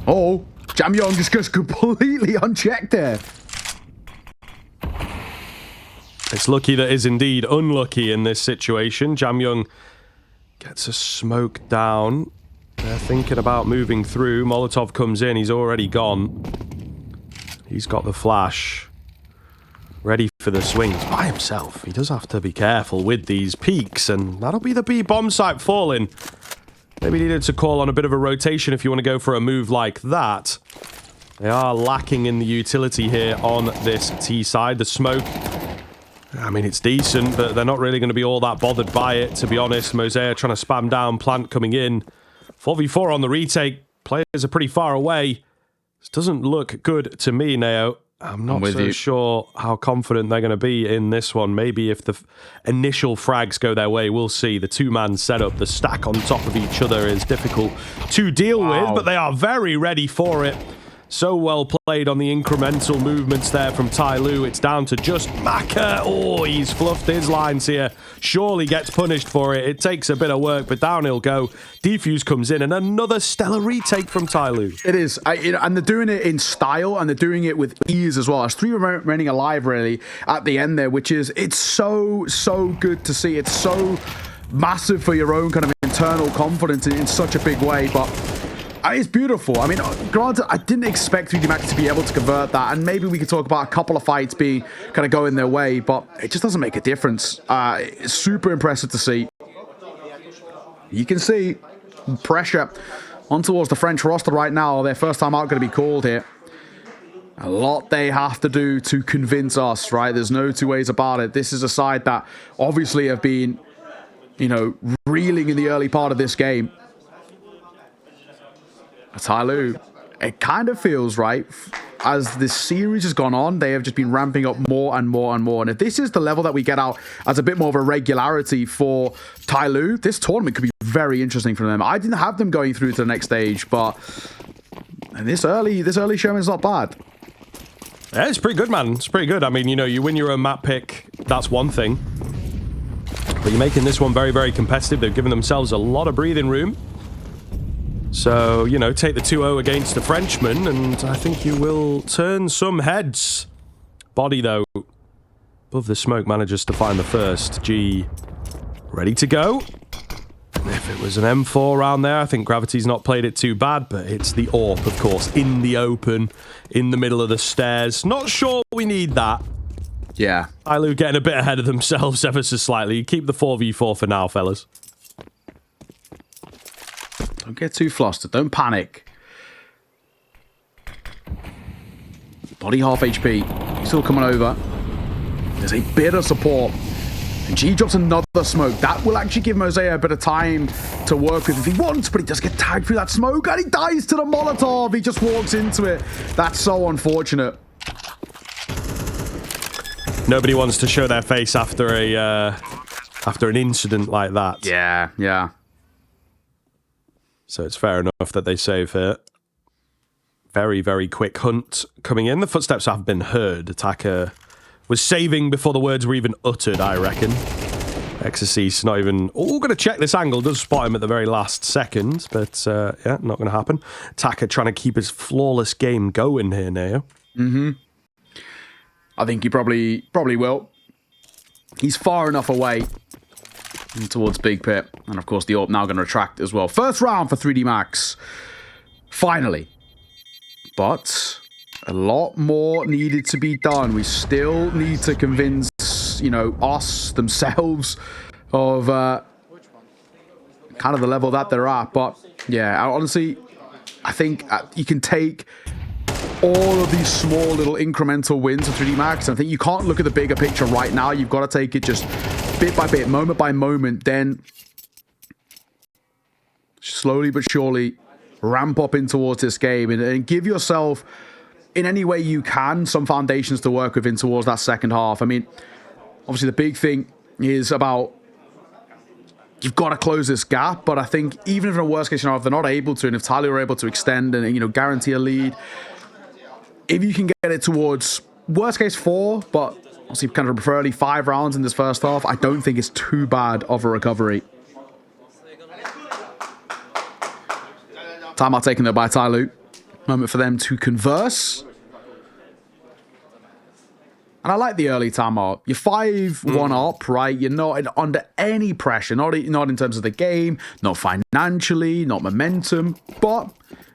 Oh, Jam Young just goes completely unchecked there. It's lucky that is indeed unlucky in this situation. Jam Young gets a smoke down. They're thinking about moving through. Molotov comes in. He's already gone. He's got the flash. Ready for the swings by himself. He does have to be careful with these peaks, and that'll be the B bomb site falling. Maybe needed to call on a bit of a rotation if you want to go for a move like that. They are lacking in the utility here on this T side. The smoke, I mean, it's decent, but they're not really going to be all that bothered by it, to be honest. Mosaic trying to spam down, Plant coming in. 4v4 on the retake. Players are pretty far away. This doesn't look good to me, Neo. I'm not so sure how confident they're going to be in this one. Maybe if the initial frags go their way, we'll see. The two-man setup, the stack on top of each other is difficult to deal with, but they are very ready for it. So well played on the incremental movements there from TYLOO. It's down to just Maka. Oh, he's fluffed his lines here. Surely gets punished for it. It takes a bit of work, but down he'll go. Defuse comes in, and another stellar retake from TYLOO. It is. And they're doing it in style, and they're doing it with ease as well. There's 3 remaining alive, really, at the end there, which is, it's so good to see. It's so massive for your own kind of internal confidence in such a big way, but it's beautiful. I mean, granted, I didn't expect 3D Max to be able to convert that, and maybe we could talk about a couple of fights being kind of going their way, but it just doesn't make a difference. It's super impressive to see. You can see pressure on towards the French roster right now. Their first time out going to be called here. A lot they have to do to convince us, right? There's no two ways about it. This is a side that obviously have been, you know, reeling in the early part of this game. TYLOO, it kind of feels, right, as this series has gone on, they have just been ramping up more and more and more. And if this is the level that we get out as a bit more of a regularity for TYLOO, this tournament could be very interesting for them. I didn't have them going through to the next stage, but this early showing is not bad. Yeah, it's pretty good, man. It's pretty good. I mean, you know, you win your own map pick, that's one thing. But you're making this one very, very competitive. They've given themselves a lot of breathing room. So, you know, take the 2-0 against the Frenchman, and I think you will turn some heads. Body, though, above the smoke, manages to find the first. G ready to go. They've if it was an M4 round there, I think Gravity's not played it too bad, but it's the AWP, of course, in the open, in the middle of the stairs. Not sure we need that. Yeah. TYLOO getting a bit ahead of themselves ever so slightly. Keep the 4v4 for now, fellas. Don't get too flustered. Don't panic. Body half HP. He's still coming over. There's a bit of support. And G drops another smoke. That will actually give Mosaic a bit of time to work with if he wants, but he does get tagged through that smoke and he dies to the Molotov. He just walks into it. That's so unfortunate. Nobody wants to show their face after an incident like that. Yeah, yeah. So it's fair enough that they save here. Very, very quick hunt coming in. The footsteps have been heard. Attacker was saving before the words were even uttered, I reckon. Exorcist not even... Oh, going to check this angle. Does spot him at the very last second, but yeah, not going to happen. Attacker trying to keep his flawless game going here now. Mm-hmm. I think he probably will. He's far enough away towards Big Pit. And of course, the AWP now going to retract as well. First round for 3D Max. Finally. But a lot more needed to be done. We still need to convince, you know, us, themselves, of kind of the level that they're at. But yeah, honestly, I think you can take all of these small little incremental wins of 3D Max. I think you can't look at the bigger picture right now. You've got to take it just bit by bit, moment by moment, then slowly but surely ramp up in towards this game and give yourself, in any way you can, some foundations to work with in towards that second half. I mean, obviously the big thing is about you've got to close this gap, but I think even if in a worst case scenario, if they're not able to, and if TYLOO are able to extend and, you know, guarantee a lead, if you can get it towards worst case 4, but obviously kind of preferably 5 rounds in this first half, I don't think it's too bad of a recovery. Timeout taken there by TYLOO. Moment for them to converse. And I like the early timeout. You're 5-1 up, right? You're not under any pressure. Not in terms of the game, not financially, not momentum. But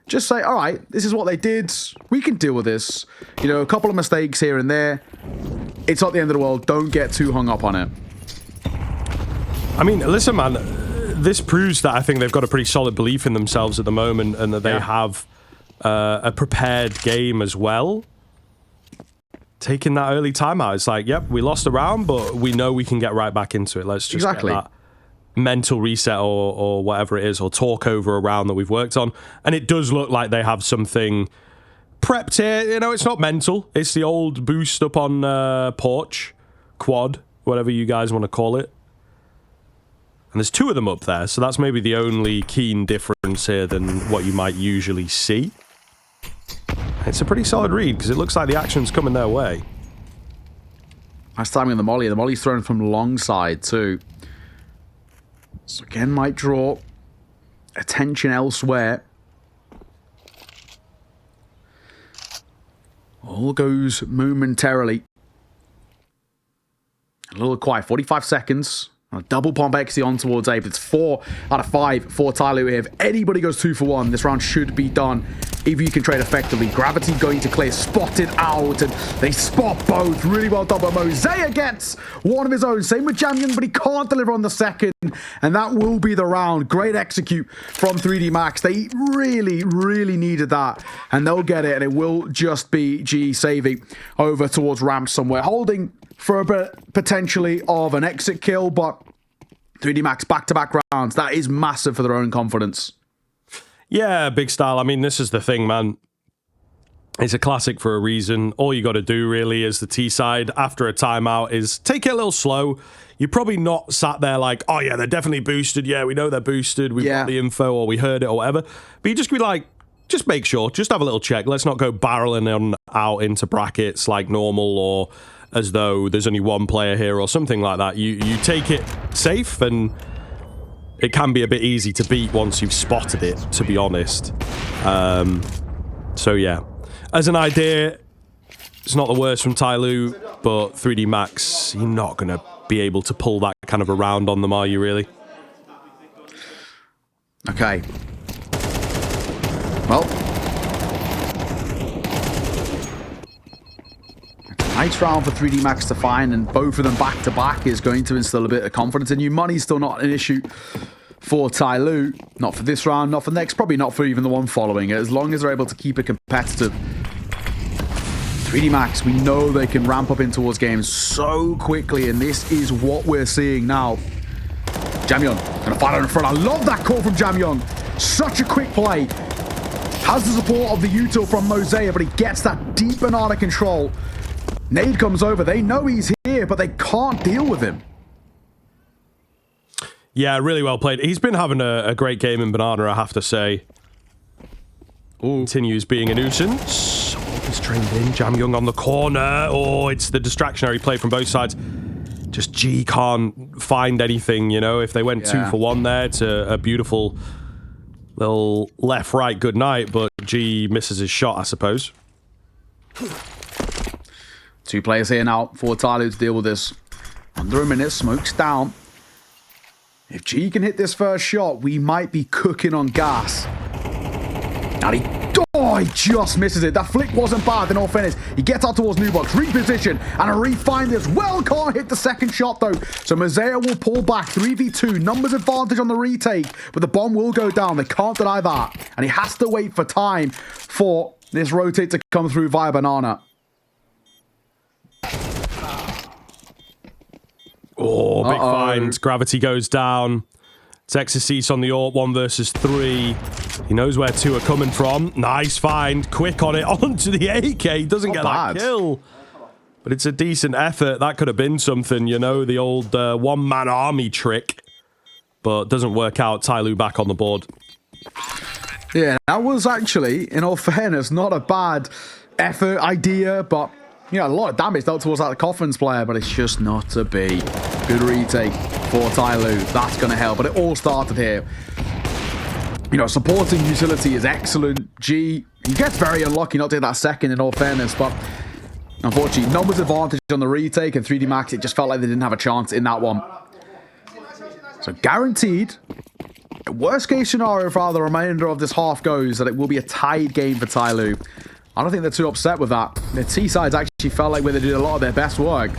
just say, all right, this is what they did. We can deal with this. You know, a couple of mistakes here and there. It's not the end of the world. Don't get too hung up on it. I mean, listen, man. This proves that I think they've got a pretty solid belief in themselves at the moment and that they have a prepared game as well. Taking that early timeout, it's like, yep, we lost a round, but we know we can get right back into it. Let's just get that mental reset or whatever it is, or talk over a round that we've worked on. And it does look like they have something prepped here. You know, it's not mental. It's the old boost up on porch, quad, whatever you guys want to call it. And there's 2 of them up there, so that's maybe the only keen difference here than what you might usually see. It's a pretty solid read, because it looks like the action's coming their way. Nice timing on the molly. The molly's thrown from long side, too. So again, might draw attention elsewhere. All goes momentarily. A little quiet. 45 seconds. A double pump XE on towards Ape. It's 4 out of 5 for TYLOO here. If anybody goes 2 for 1, this round should be done if you can trade effectively. Gravity going to clear, spotted out, and they spot both. Really well done, but Mosaic gets one of his own. Same with Jamyun, but he can't deliver on the second, and that will be the round. Great execute from 3D Max. They really, really needed that, and they'll get it, and it will just be G saving over towards ramp somewhere, holding for a bit potentially of an exit kill, but 3D Max back-to-back rounds. That is massive for their own confidence. Yeah, big style. I mean, this is the thing, man. It's a classic for a reason. All you got to do, really, is the T side after a timeout is take it a little slow. You're probably not sat there like, oh, yeah, they're definitely boosted. Yeah, we know they're boosted. We've got the info or we heard it or whatever. But you just be like, just make sure. Just have a little check. Let's not go barreling on out into brackets like normal or as though there's only one player here or something like that. You take it safe, and it can be a bit easy to beat once you've spotted it, to be honest. So yeah, as an idea, it's not the worst from TYLOO, but 3D Max, you're not going to be able to pull that kind of a round on them, are you really? Okay. Well. Nice round for 3D Max to find, and both of them back-to-back is going to instill a bit of confidence in you. Money's still not an issue for TYLOO. Not for this round, not for next, probably not for even the one following it. As long as they're able to keep it competitive. 3D Max, we know they can ramp up in towards games so quickly, and this is what we're seeing now. Jamyeon gonna fight out in front. I love that call from Jamyeon. Such a quick play. Has the support of the util from Mosaic, but he gets that deep banana control. Nade comes over. They know he's here, but they can't deal with him. Yeah, really well played. He's been having a great game in banana, I have to say. Ooh. Continues being a nuisance. He's trained in. Jamyeon on the corner. Oh, it's the distractionary play from both sides. Just G can't find anything, you know. If they went 2 for 1 there, it's a beautiful little left-right good night, but G misses his shot, I suppose. 2 players here now for TYLOO to deal with this. Under a minute, smoke's down. If G can hit this first shot, we might be cooking on gas. And he just misses it. That flick wasn't bad in all fairness. He gets out towards new box, reposition, and a refind this. Well, can't hit the second shot though. So Mosaic will pull back 3v2. Numbers advantage on the retake, but the bomb will go down. They can't deny that. And he has to wait for time for this rotate to come through via banana. Oh, big find. Gravity goes down. Texas on the AWP, 1 versus 3. He knows where 2 are coming from. Nice find. Quick on it. Onto the AK. Doesn't get that kill. But it's a decent effort. That could have been something, you know, the old one-man army trick. But doesn't work out. TYLOO back on the board. Yeah, that was actually, in all fairness, not a bad effort, idea, but... You know, a lot of damage dealt towards that Coffins player, but it's just not to be. Good retake for TYLOO. That's going to help, but it all started here. You know, supporting utility is excellent. G, he gets very unlucky not to hit that second, in all fairness, but unfortunately, numbers advantage on the retake, and 3D Max, it just felt like they didn't have a chance in that one. So guaranteed, worst case scenario for how the remainder of this half goes, that it will be a tied game for TYLOO. I don't think they're too upset with that. The T-sides actually felt like where they did a lot of their best work.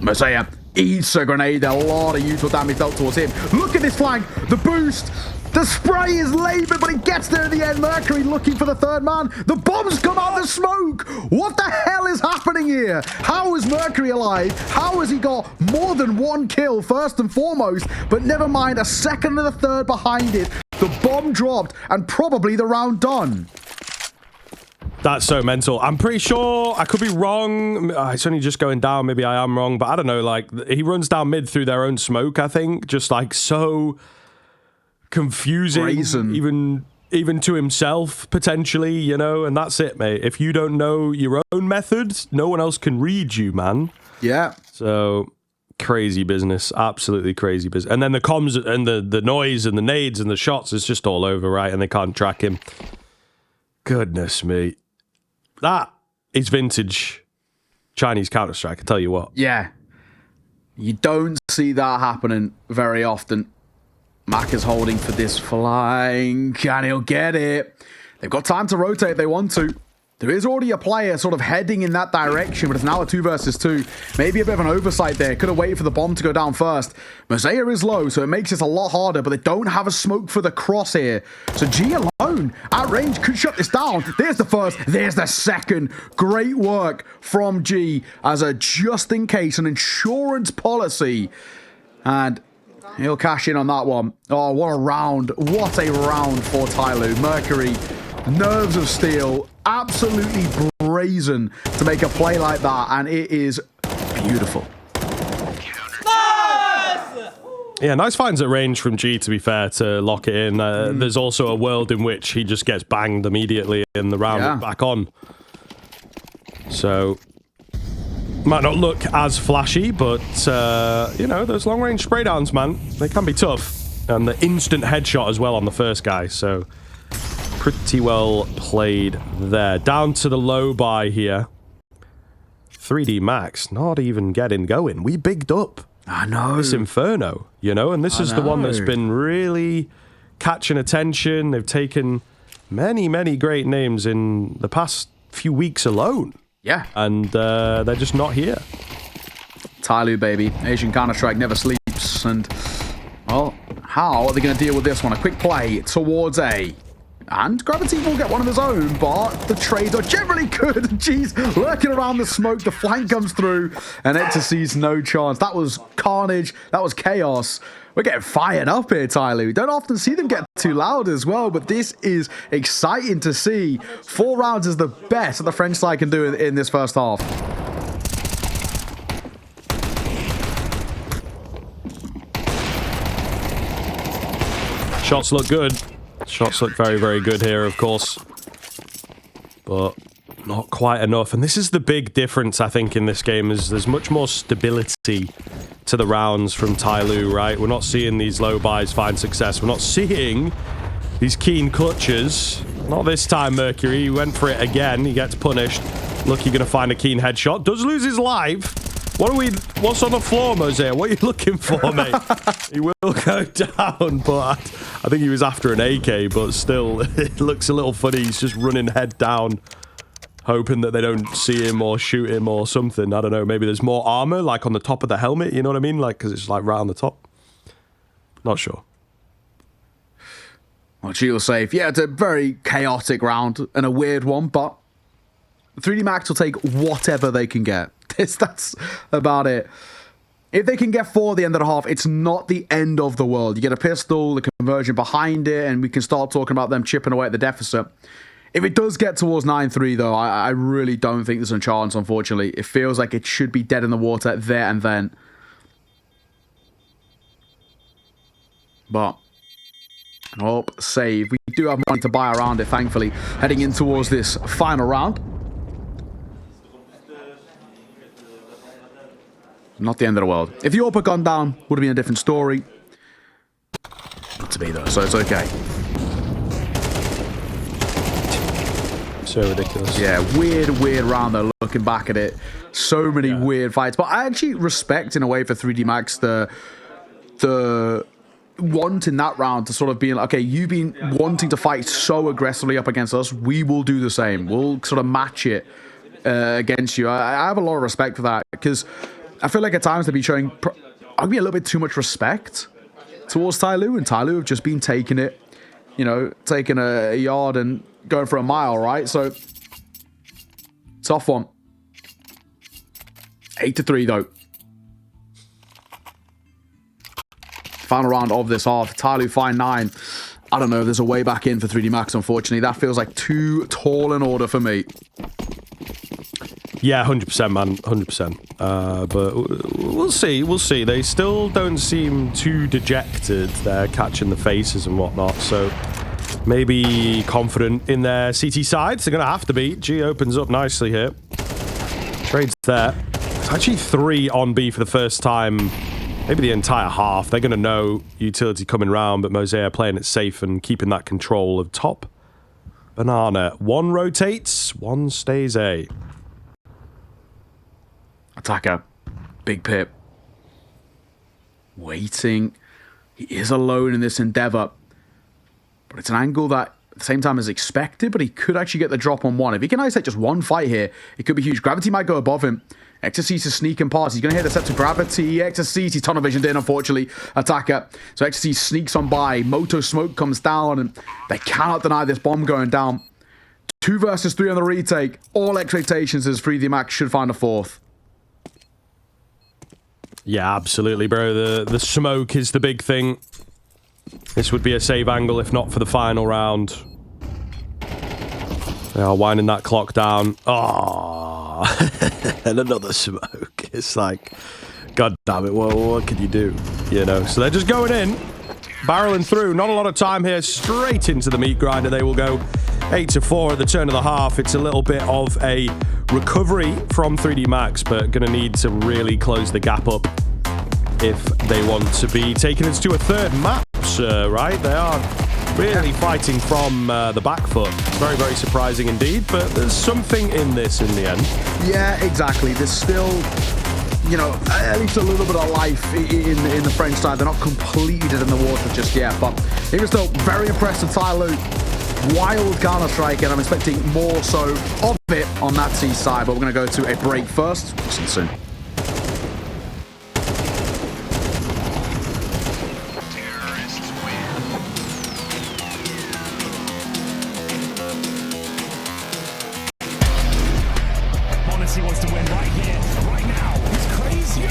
Mosaic eats a grenade. A lot of useful damage dealt towards him. Look at this flank. The boost. The spray is labored, but he gets there in the end. Mercury looking for the third man. The bombs come out of the smoke. What the hell is happening here? How is Mercury alive? How has he got more than 1 kill, first and foremost? But never mind, a second and a third behind it. The bomb dropped, and probably the round done. That's so mental. I'm pretty sure, I could be wrong. It's only just going down. Maybe I am wrong, but I don't know. Like, he runs down mid through their own smoke, I think. Just like so confusing, brazen. even to himself, potentially, you know, and that's it, mate. If you don't know your own methods, no one else can read you, man. Yeah. So, crazy business. Absolutely crazy business. And then the comms and the noise and the nades and the shots is just all over, right? And they can't track him. Goodness me. That is vintage Chinese Counter-Strike, I tell you what. Yeah. You don't see that happening very often. Mac is holding for this flank, and he'll get it. They've got time to rotate if they want to. There is already a player sort of heading in that direction, but it's now a 2 versus 2. Maybe a bit of an oversight there. Could have waited for the bomb to go down first. Mosaic is low, so it makes this a lot harder, but they don't have a smoke for the cross here. So G alone, at range, could shut this down. There's the first, there's the second. Great work from G as a just-in-case, an insurance policy. And he'll cash in on that one. Oh, what a round. What a round for TYLOO. Mercury, nerves of steel, absolutely brazen to make a play like that, and it is beautiful. Yeah, nice finds at range from G, to be fair, to lock it in. There's also a world in which he just gets banged immediately in the round back on. So, might not look as flashy, but, you know, those long-range spray downs, man, they can be tough. And the instant headshot as well on the first guy, so pretty well played there. Down to the low buy here. 3D Max, not even getting going. We bigged up. I know. This Inferno, you know, and this is the one that's been really catching attention. They've taken many, many great names in the past few weeks alone. Yeah. And they're just not here. TYLOO, baby. Asian Counter-Strike never sleeps. And, well, how are they going to deal with this one? A quick play towards A. And Gravity will get one of his own, but the trades are generally good. Jeez, lurking around the smoke, the flank comes through, and Ecstasy's no chance. That was carnage. That was chaos. We're getting fired up here, TYLOO. Don't often see them get too loud as well, but this is exciting to see. 4 rounds is the best that the French side can do in this first half. Shots look good. Shots look very, very good here, of course. But not quite enough. And this is the big difference, I think, in this game, is there's much more stability to the rounds from TYLOO, right? We're not seeing these low buys find success. We're not seeing these keen clutches. Not this time, Mercury. He went for it again. He gets punished. Look, you're going to find a keen headshot. Does lose his life. What's on the floor, Mosaic? What are you looking for, mate? He will go down, but I think he was after an AK, but still, it looks a little funny. He's just running head down, hoping that they don't see him or shoot him or something. I don't know. Maybe there's more armor, like on the top of the helmet, you know what I mean? Like, because it's like right on the top. Not sure. Well, G will say, yeah, it's a very chaotic round and a weird one, but 3D Max will take whatever they can get. That's about it. If they can get 4 at the end of the half, it's not the end of the world. You get a pistol, the conversion behind it, and we can start talking about them chipping away at the deficit. If it does get towards 9-3, though, I really don't think there's a chance, unfortunately. It feels like it should be dead in the water there and then. But, oh, save. We do have money to buy around it, thankfully, heading in towards this final round. Not the end of the world. If the AWP had gone down, would have been a different story. Not to be, though, so it's okay. So ridiculous. Yeah, weird round, though, looking back at it. So many weird fights. But I actually respect, in a way, for 3D Max, the want in that round to sort of be like, okay, you've been wanting to fight so aggressively up against us, we will do the same. We'll sort of match it against you. I have a lot of respect for that, because I feel like at times they've been showing a little bit too much respect towards TYLOO, and TYLOO have just been taking it, you know, taking a yard and going for a mile, right? So, tough one. 8-3, though. Final round of this half. TYLOO find 9. I don't know if there's a way back in for 3D Max, unfortunately. That feels like too tall an order for me. Yeah, 100%, man. 100%. But we'll see. We'll see. They still don't seem too dejected. They're catching the faces and whatnot. So maybe confident in their CT sides. They're going to have to be. G opens up nicely here. Trades there. It's actually 3 on B for the first time. Maybe the entire half. They're going to know utility coming round, but Mosaic playing it safe and keeping that control of top. Banana. 1 rotates, 1 stays A. Attacker. Big Pip. Waiting. He is alone in this endeavor. But it's an angle that at the same time is expected, but he could actually get the drop on 1. If he can isolate just 1 fight here, it could be huge. Gravity might go above him. Ecstasy's to sneak and pass. He's going to hit the set to Gravity. Ecstasy's tunnel visioned in, unfortunately. Attacker. So Ecstasy sneaks on by. Moto Smoke comes down, and they cannot deny this bomb going down. 2 versus 3 on the retake. All expectations is 3D Max should find a 4th. Yeah, absolutely, bro. The smoke is the big thing. This would be a save angle if not for the final round. They are winding that clock down. Oh, and another smoke. It's like, god damn it, what can you do? You know, so they're just going in, barreling through. Not a lot of time here. Straight into the meat grinder they will go. 8-4 at the turn of the half. It's a little bit of a recovery from 3D Max, but going to need to really close the gap up if they want to be taking us to a 3rd match, right? They are really fighting from the back foot. Very, very surprising indeed, but there's something in this in the end. Yeah, exactly. There's still you know, at least a little bit of life in the French side. They're not completely dead in the water just yet, but even still, very impressed with TYLOO. Wild Counter-Strike, and I'm expecting more so of it on that T side, but we're going to go to a break first. We'll see you soon. He wants to win right here, right now. He's crazy.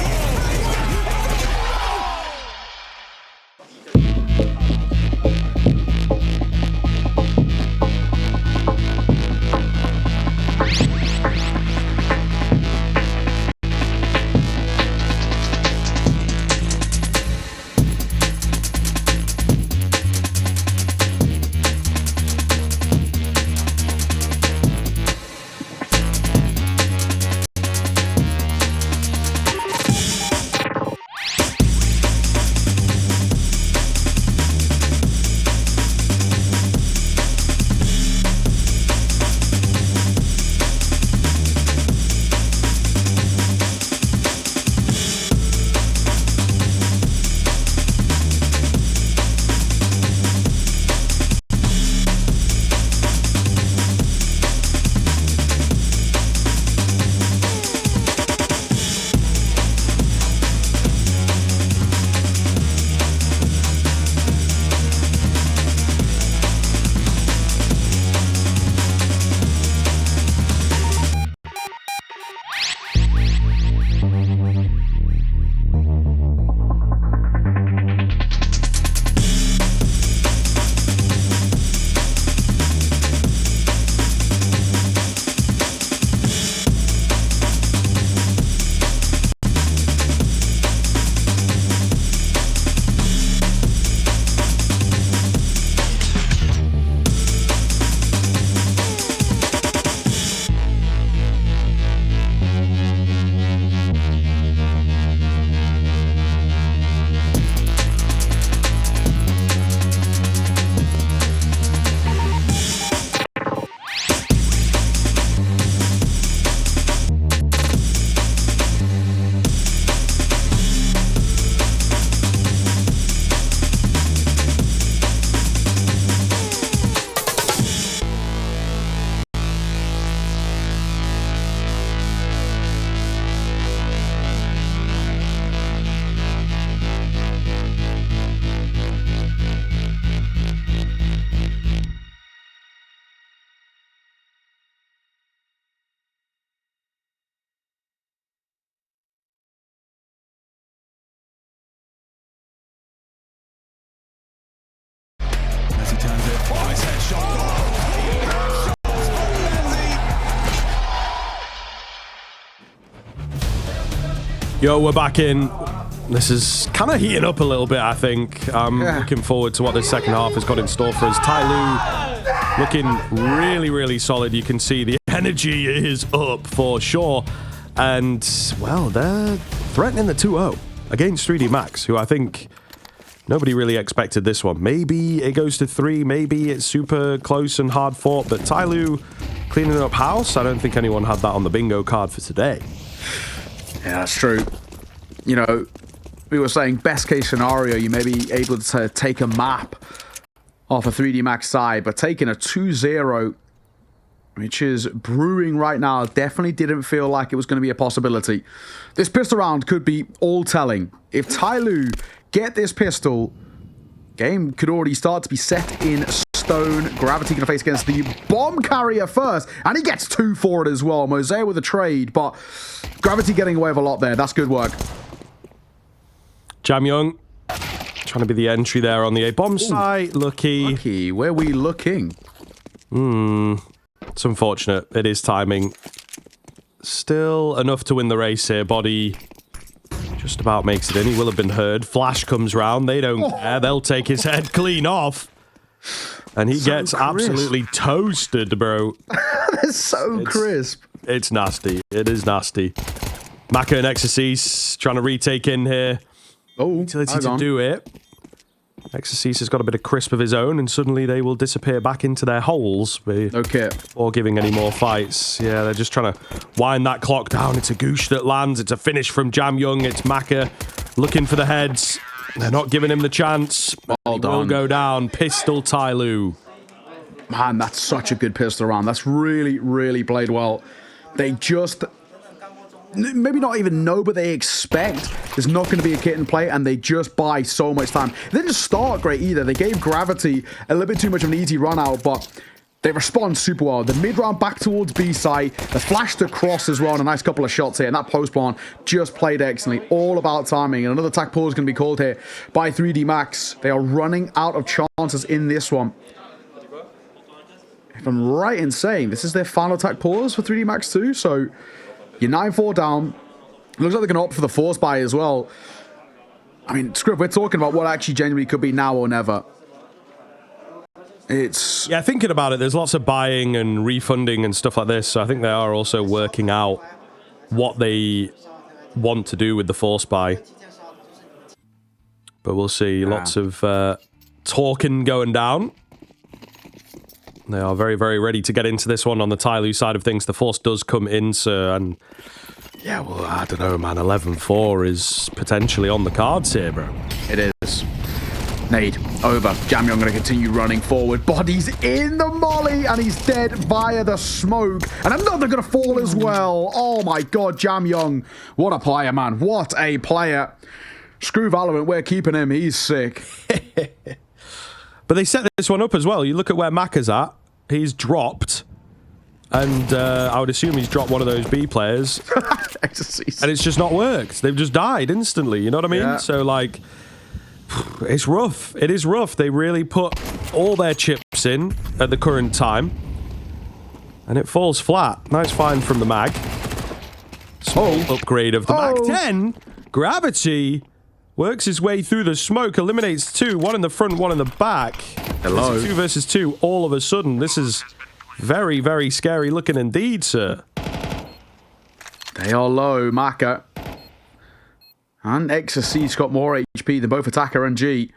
Yo, we're back in. This is kind of heating up a little bit, I think. I'm looking forward to what this second half has got in store for us. TYLOO looking really, really solid. You can see the energy is up for sure. And, well, they're threatening the 2-0 against 3D Max, who I think nobody really expected this one. Maybe it goes to 3, maybe it's super close and hard fought, but TYLOO cleaning up house, I don't think anyone had that on the bingo card for today. Yeah, that's true. You know, we were saying best case scenario, you may be able to take a map off a 3D Max side, but taking a 2-0, which is brewing right now, definitely didn't feel like it was going to be a possibility. This pistol round could be all telling. If TYLOO get this pistol, game could already start to be set in stone. Gravity going to face against the bomb carrier first, and he gets 2 for it as well. Mosaic with a trade, but Gravity getting away with a lot there. That's good work. Jam Young trying to be the entry there on the A-bomb site. Lucky. Where are we looking? It's unfortunate. It is timing. Still enough to win the race here. Body just about makes it in. He will have been heard. Flash comes round. They don't care. They'll take his head clean off. And he gets absolutely toasted, bro. That's so crisp. It's nasty. It is nasty. Maka and Exorcise trying to retake in here. Oh, utility to do it. Exorcist has got a bit of crisp of his own, and suddenly they will disappear back into their holes. Okay. Or giving any more fights. Yeah, they're just trying to wind that clock down. It's a goosh that lands. It's a finish from Jam Young. It's Maka looking for the heads. They're not giving him the chance. Well done. Will go down. Pistol TYLOO. Man, that's such a good pistol round. That's really, really played well. They just... maybe not even know, but they expect there's not going to be a kit in play, and they just buy so much time. They didn't start great either. They gave Gravity a little bit too much of an easy run out, but they respond super well. The mid round back towards B site, the flash to cross as well, and a nice couple of shots here, and that post plant just played excellently. All about timing, and another attack pause is going to be called here by 3D Max. They are running out of chances in this one. If I'm right in saying this is their final attack pause for 3D Max too, so you're 9-4 down. Looks like they're going to opt for the force buy as well. I mean, Scriv, we're talking about what actually genuinely could be now or never. It's... yeah, thinking about it, there's lots of buying and refunding and stuff like this, so I think they are also working out what they want to do with the force buy. But we'll see. Yeah. Lots of talking going down. They are very, very ready to get into this one on the TYLOO side of things. The force does come in, sir, and yeah, well, I don't know, man. 11-4 is potentially on the cards here, bro. It is. Nade over. Jam Young going to continue running forward. Bodies in the molly, and he's dead via the smoke. And another going to fall as well. Oh my God, Jam Young. What a player, man. What a player. Screw Valorant. We're keeping him. He's sick. But they set this one up as well. You look at where Maka's at. He's dropped. And I would assume he's dropped one of those B players. And it's just not worked. They've just died instantly. You know what I mean? Yeah. So, like, it's rough. It is rough. They really put all their chips in at the current time. And it falls flat. Nice find from the mag. Small upgrade of the mag 10. Gravity works his way through the smoke, eliminates two, one in the front, one in the back. Hello. 2 versus 2 all of a sudden. This is very, very scary looking indeed, sir. They are low, Maka. And Exorcist's got more HP than both Attacker and G.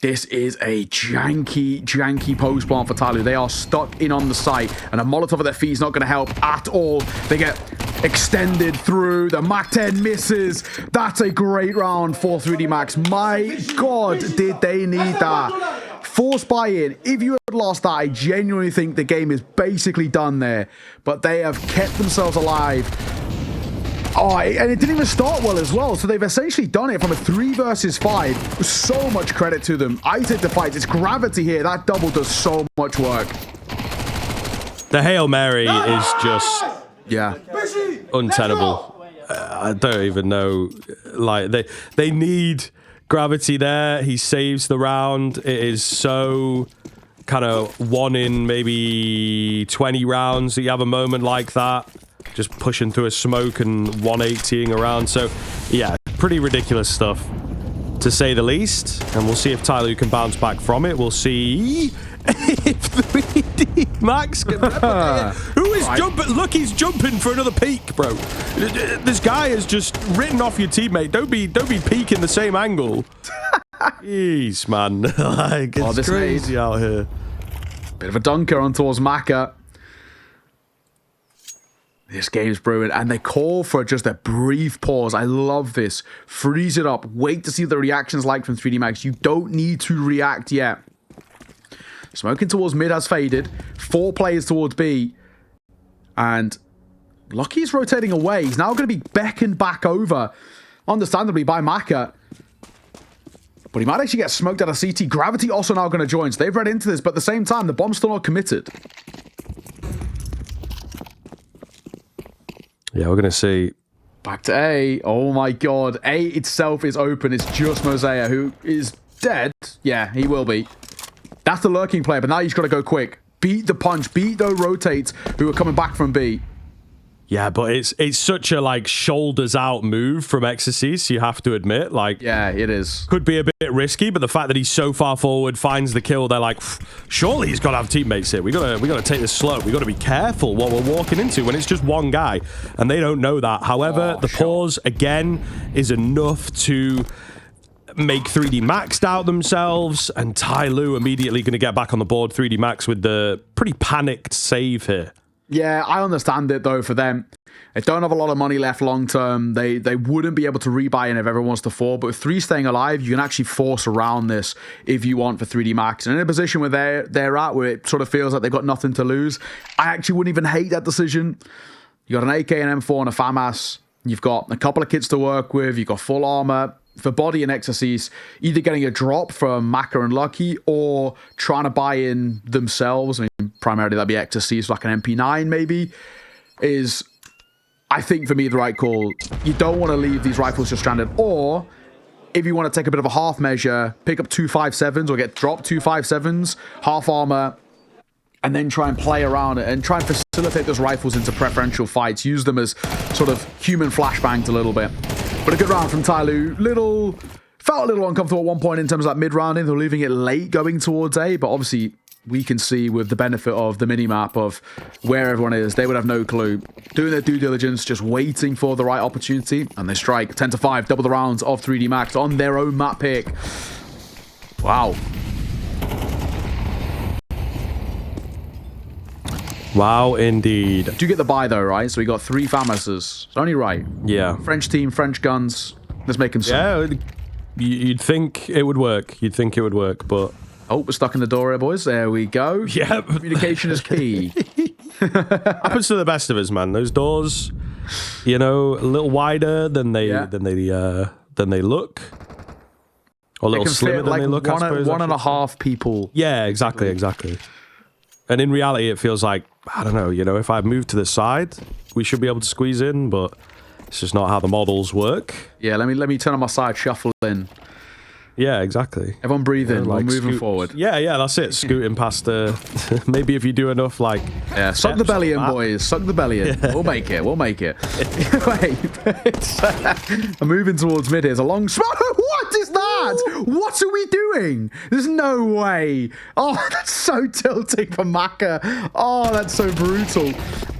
This is a janky post plant for TYLOO. They are stuck in on the site, and a Molotov at their feet is not going to help at all. They get extended through. The Mac 10 misses. That's a great round for 3D Max. My God, did they need that. Force buy-in. If you had lost that, I genuinely think the game is basically done there. But they have kept themselves alive. Oh, and it didn't even start well as well. So they've essentially done it from a 3 versus 5. With so much credit to them. I take the fight. It's Gravity here. That double does so much work. The Hail Mary is just... yeah. Untenable. I don't even know. Like, they need Gravity there. He saves the round. It is so kind of 1 in maybe 20 rounds that you have a moment like that. Just pushing through a smoke and 180ing around. So, yeah, pretty ridiculous stuff, to say the least. And we'll see if TYLOO can bounce back from it. We'll see if 3D Max can replicate it. Who is jumping? Look, he's jumping for another peak, bro. This guy has just written off your teammate. Don't be peeking the same angle. Jeez, man. Like, it's crazy out here. Bit of a dunker on towards Maka. This game's brewing, and they call for just a brief pause. I love this. Freeze it up. Wait to see what the reaction's like from 3D Max. You don't need to react yet. Smoking towards mid has faded. 4 players towards B. And Lucky's rotating away. He's now going to be beckoned back over, understandably, by Maka. But he might actually get smoked out of CT. Gravity also now going to join. So they've read into this, but at the same time, the bomb's still not committed. Yeah, we're going to see. Back to A. Oh my God. A itself is open. It's just Mosea, who is dead. Yeah, he will be. That's the lurking player, but now he's got to go quick. Beat the punch. Beat those rotates who are coming back from B. Yeah, but it's such a, like, shoulders out move from Exorcist, you have to admit. Like, yeah, it is. Could be a bit risky, but the fact that he's so far forward, finds the kill, they're like, surely he's got to have teammates here. We gotta take this slow. We got to be careful what we're walking into when it's just one guy, and they don't know that. However, the pause again is enough to make 3D Max doubt themselves, and TYLOO immediately going to get back on the board. 3D Max with the pretty panicked save here. Yeah, I understand it though for them. They don't have a lot of money left long term. They wouldn't be able to rebuy in if everyone wants to fall. But with 3 staying alive, you can actually force around this if you want for 3D Max. And in a position where they're at, where it sort of feels like they've got nothing to lose, I actually wouldn't even hate that decision. You got an AK and M4 and a FAMAS. You've got a couple of kits to work with. You've got full armor. For Body and Exorcise, either getting a drop from Maka and Lucky or trying to buy in themselves. I mean, primarily that'd be Exorcise, like an MP9 maybe, is, I think, for me, the right call. You don't want to leave these rifles just stranded. Or, if you want to take a bit of a half measure, pick up 257s or get dropped 257s, half armor, and then try and play around it and try and facilitate those rifles into preferential fights. Use them as sort of human flashbangs a little bit. But a good round from TYLOO. Felt a little uncomfortable at one point in terms of that mid-rounding. They were leaving it late going towards A, but obviously we can see with the benefit of the mini-map of where everyone is, they would have no clue. Doing their due diligence, just waiting for the right opportunity, and they strike 10-5, double the rounds of 3D Max on their own map pick. Wow. Wow, indeed. Do get the buy though, right? So we got 3 FAMASs. It's only right. Yeah. French team, French guns. Let's make them some. Yeah, you'd think it would work. You'd think it would work, but... Oh, we're stuck in the door here, boys. There we go. Yeah. Communication is key. Happens to the best of us, man. Those doors, you know, a little wider than they look. Or a little slimmer than they look, I suppose. One and a half people. Yeah, exactly. And in reality, it feels like, I don't know, you know, if I move to the side, we should be able to squeeze in, but it's just not how the models work. Yeah, let me turn on my side, shuffle in. Yeah, exactly. Everyone breathe in, we're moving forward. Yeah, that's it. Scooting past the... maybe if you do enough, like... Yeah, suck the belly in, boys. Suck the belly in. Yeah. We'll make it. Wait. I'm moving towards mid here. There's a long... What is that? What are we doing? There's no way. Oh, that's so tilting for Maka. Oh, that's so brutal.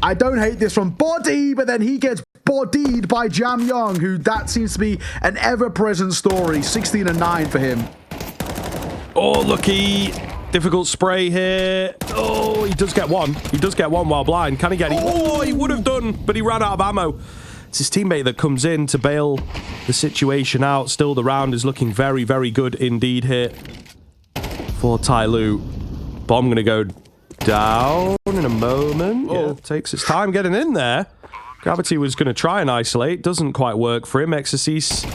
I don't hate this from Body, but then he gets bodied by Jam Young, who that seems to be an ever-present story. 16-9 for him. Oh, Lucky. Difficult spray here. Oh, he does get one. He does get one while blind. Can he get it? Oh, he would have done, but he ran out of ammo. It's his teammate that comes in to bail the situation out. Still, the round is looking very, very good indeed here for TYLOO. Bomb going to go down in a moment. Yeah, takes its time getting in there. Gravity was going to try and isolate. Doesn't quite work for him. Exorcise.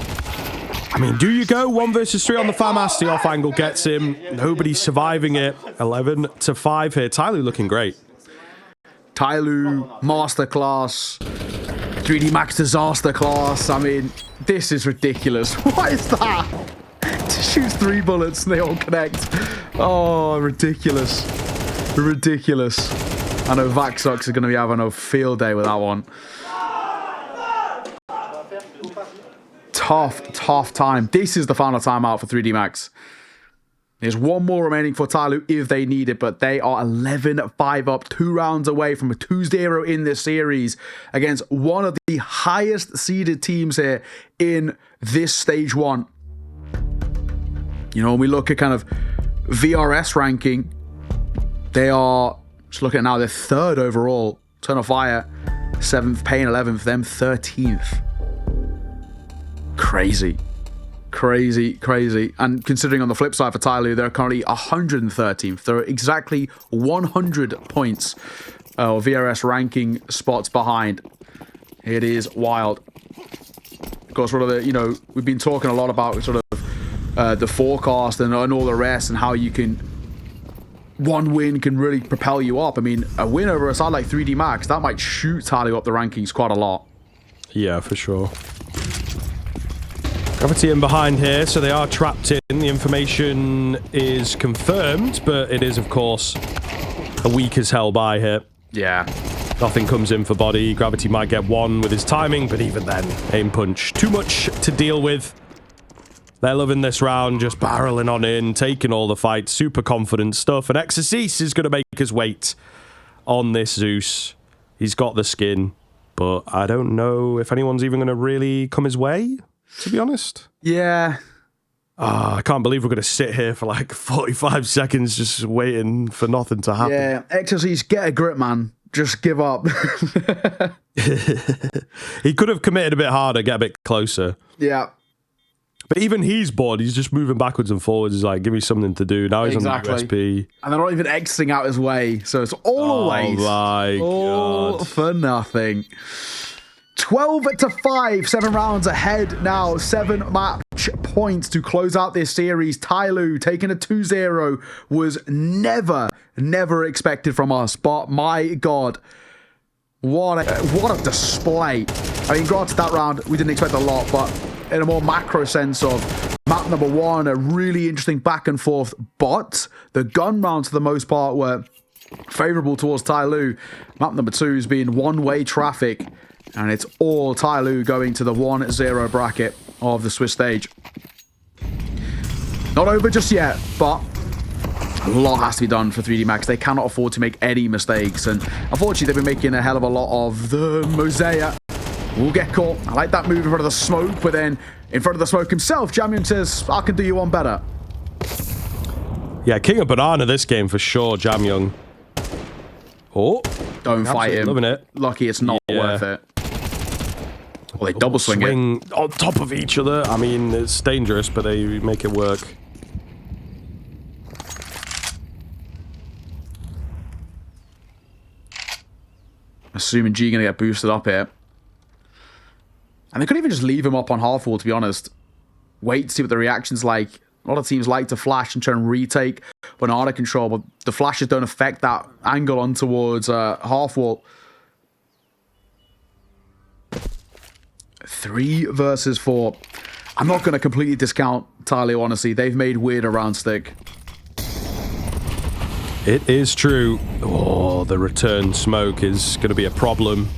I mean, do you go 1 versus 3 on the FAMAS? The off angle gets him. Nobody's surviving it. 11-5 here. TYLOO looking great. TYLOO masterclass. 3D Max disaster class. I mean, this is ridiculous. What is that? Shoots 3 bullets and they all connect. Oh, ridiculous. Ridiculous. I know Vaxox is going to be having a field day with that one. Tough time. This is the final timeout for 3D Max. There's one more remaining for TYLOO if they need it, but they are 11-5 up, 2 rounds away from a 2-0 in this series against one of the highest seeded teams here in this stage 1. You know, when we look at kind of VRS ranking, they are, just looking at now, they're 3rd overall. Turn of Fire, 7th, Pain 11th, them 13th. Crazy. And considering on the flip side for TYLOO, they're currently 113th. They're exactly 100 points or VRS ranking spots behind. It is wild. Of course, we've been talking a lot about sort of the forecast and all the rest, and how you can, one win can really propel you up. I mean, a win over a side like 3D Max, that might shoot TYLOO up the rankings quite a lot. Yeah, for sure. Gravity in behind here, so they are trapped in. The information is confirmed, but it is, of course, a weak as hell buy here. Yeah. Nothing comes in for Body. Gravity might get one with his timing, but even then, aim punch. Too much to deal with. They're loving this round, just barreling on in, taking all the fights, super confident stuff. And Exorcise is going to make his weight on this Zeus. He's got the skin, but I don't know if anyone's even going to really come his way, to be honest. Yeah. I can't believe we're going to sit here for like 45 seconds just waiting for nothing to happen. Yeah, XLC's get a grip, man. Just give up. He could have committed a bit harder, get a bit closer. Yeah. But even he's bored. He's just moving backwards and forwards. He's like, give me something to do. Now he's on the USP. And they're not even exiting out his way. So it's all a waste. My all God. for nothing. 12-5, 7 rounds ahead now. 7 match points to close out this series. TYLOO taking a 2-0 was never expected from us. But my God, what a display. I mean, granted, that round, we didn't expect a lot, but in a more macro sense of map number 1, a really interesting back and forth. But the gun rounds, for the most part, were favorable towards TYLOO. Map number 2 has been one-way traffic. And it's all TYLOO going to the 1-0 bracket of the Swiss stage. Not over just yet, but a lot has to be done for 3D Max. They cannot afford to make any mistakes. And unfortunately, they've been making a hell of a lot of the mosaic. Will get caught. I like that move in front of the smoke, but then in front of the smoke himself, Jamyun says, I can do you one better. Yeah, King of Banana this game for sure, Jamyun. Oh. Don't fight him. Loving it. Lucky it's not worth it. Well, they double swing it. On top of each other. I mean, it's dangerous, but they make it work. Assuming G gonna get boosted up here. And they could even just leave him up on half wall, to be honest. Wait to see what the reaction's like. A lot of teams like to flash and try and retake banana control, but the flashes don't affect that angle on towards half wall. 3 versus 4. I'm not going to completely discount TYLOO, honestly. They've made weird around stick. It is true. Oh, the return smoke is going to be a problem.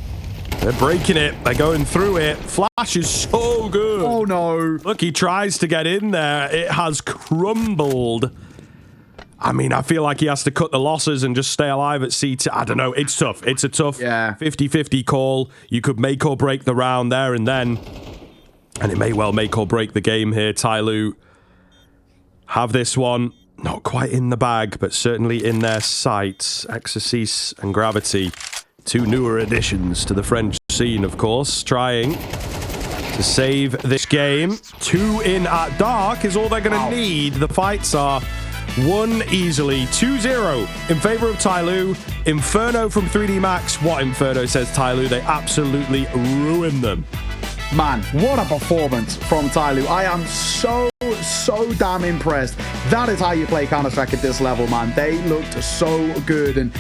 They're breaking it. They're going through it. Flash is so good. Oh, no. Look, he tries to get in there. It has crumbled. I mean, I feel like he has to cut the losses and just stay alive at C2. I don't know. It's tough. It's a tough 50-50 call. You could make or break the round there and then. And it may well make or break the game here. TYLOO have this one. Not quite in the bag, but certainly in their sights. Exercise and Gravity. 2 newer additions to the French scene, of course. Trying to save this game. 2 in at dark is all they're going to need. The fights are won easily. 2-0 in favor of TYLOO. Inferno from 3D Max. What Inferno says TYLOO, they absolutely ruined them. Man, what a performance from TYLOO. I am so damn impressed. That is how you play Counter-Strike at this level, man. They looked so good. And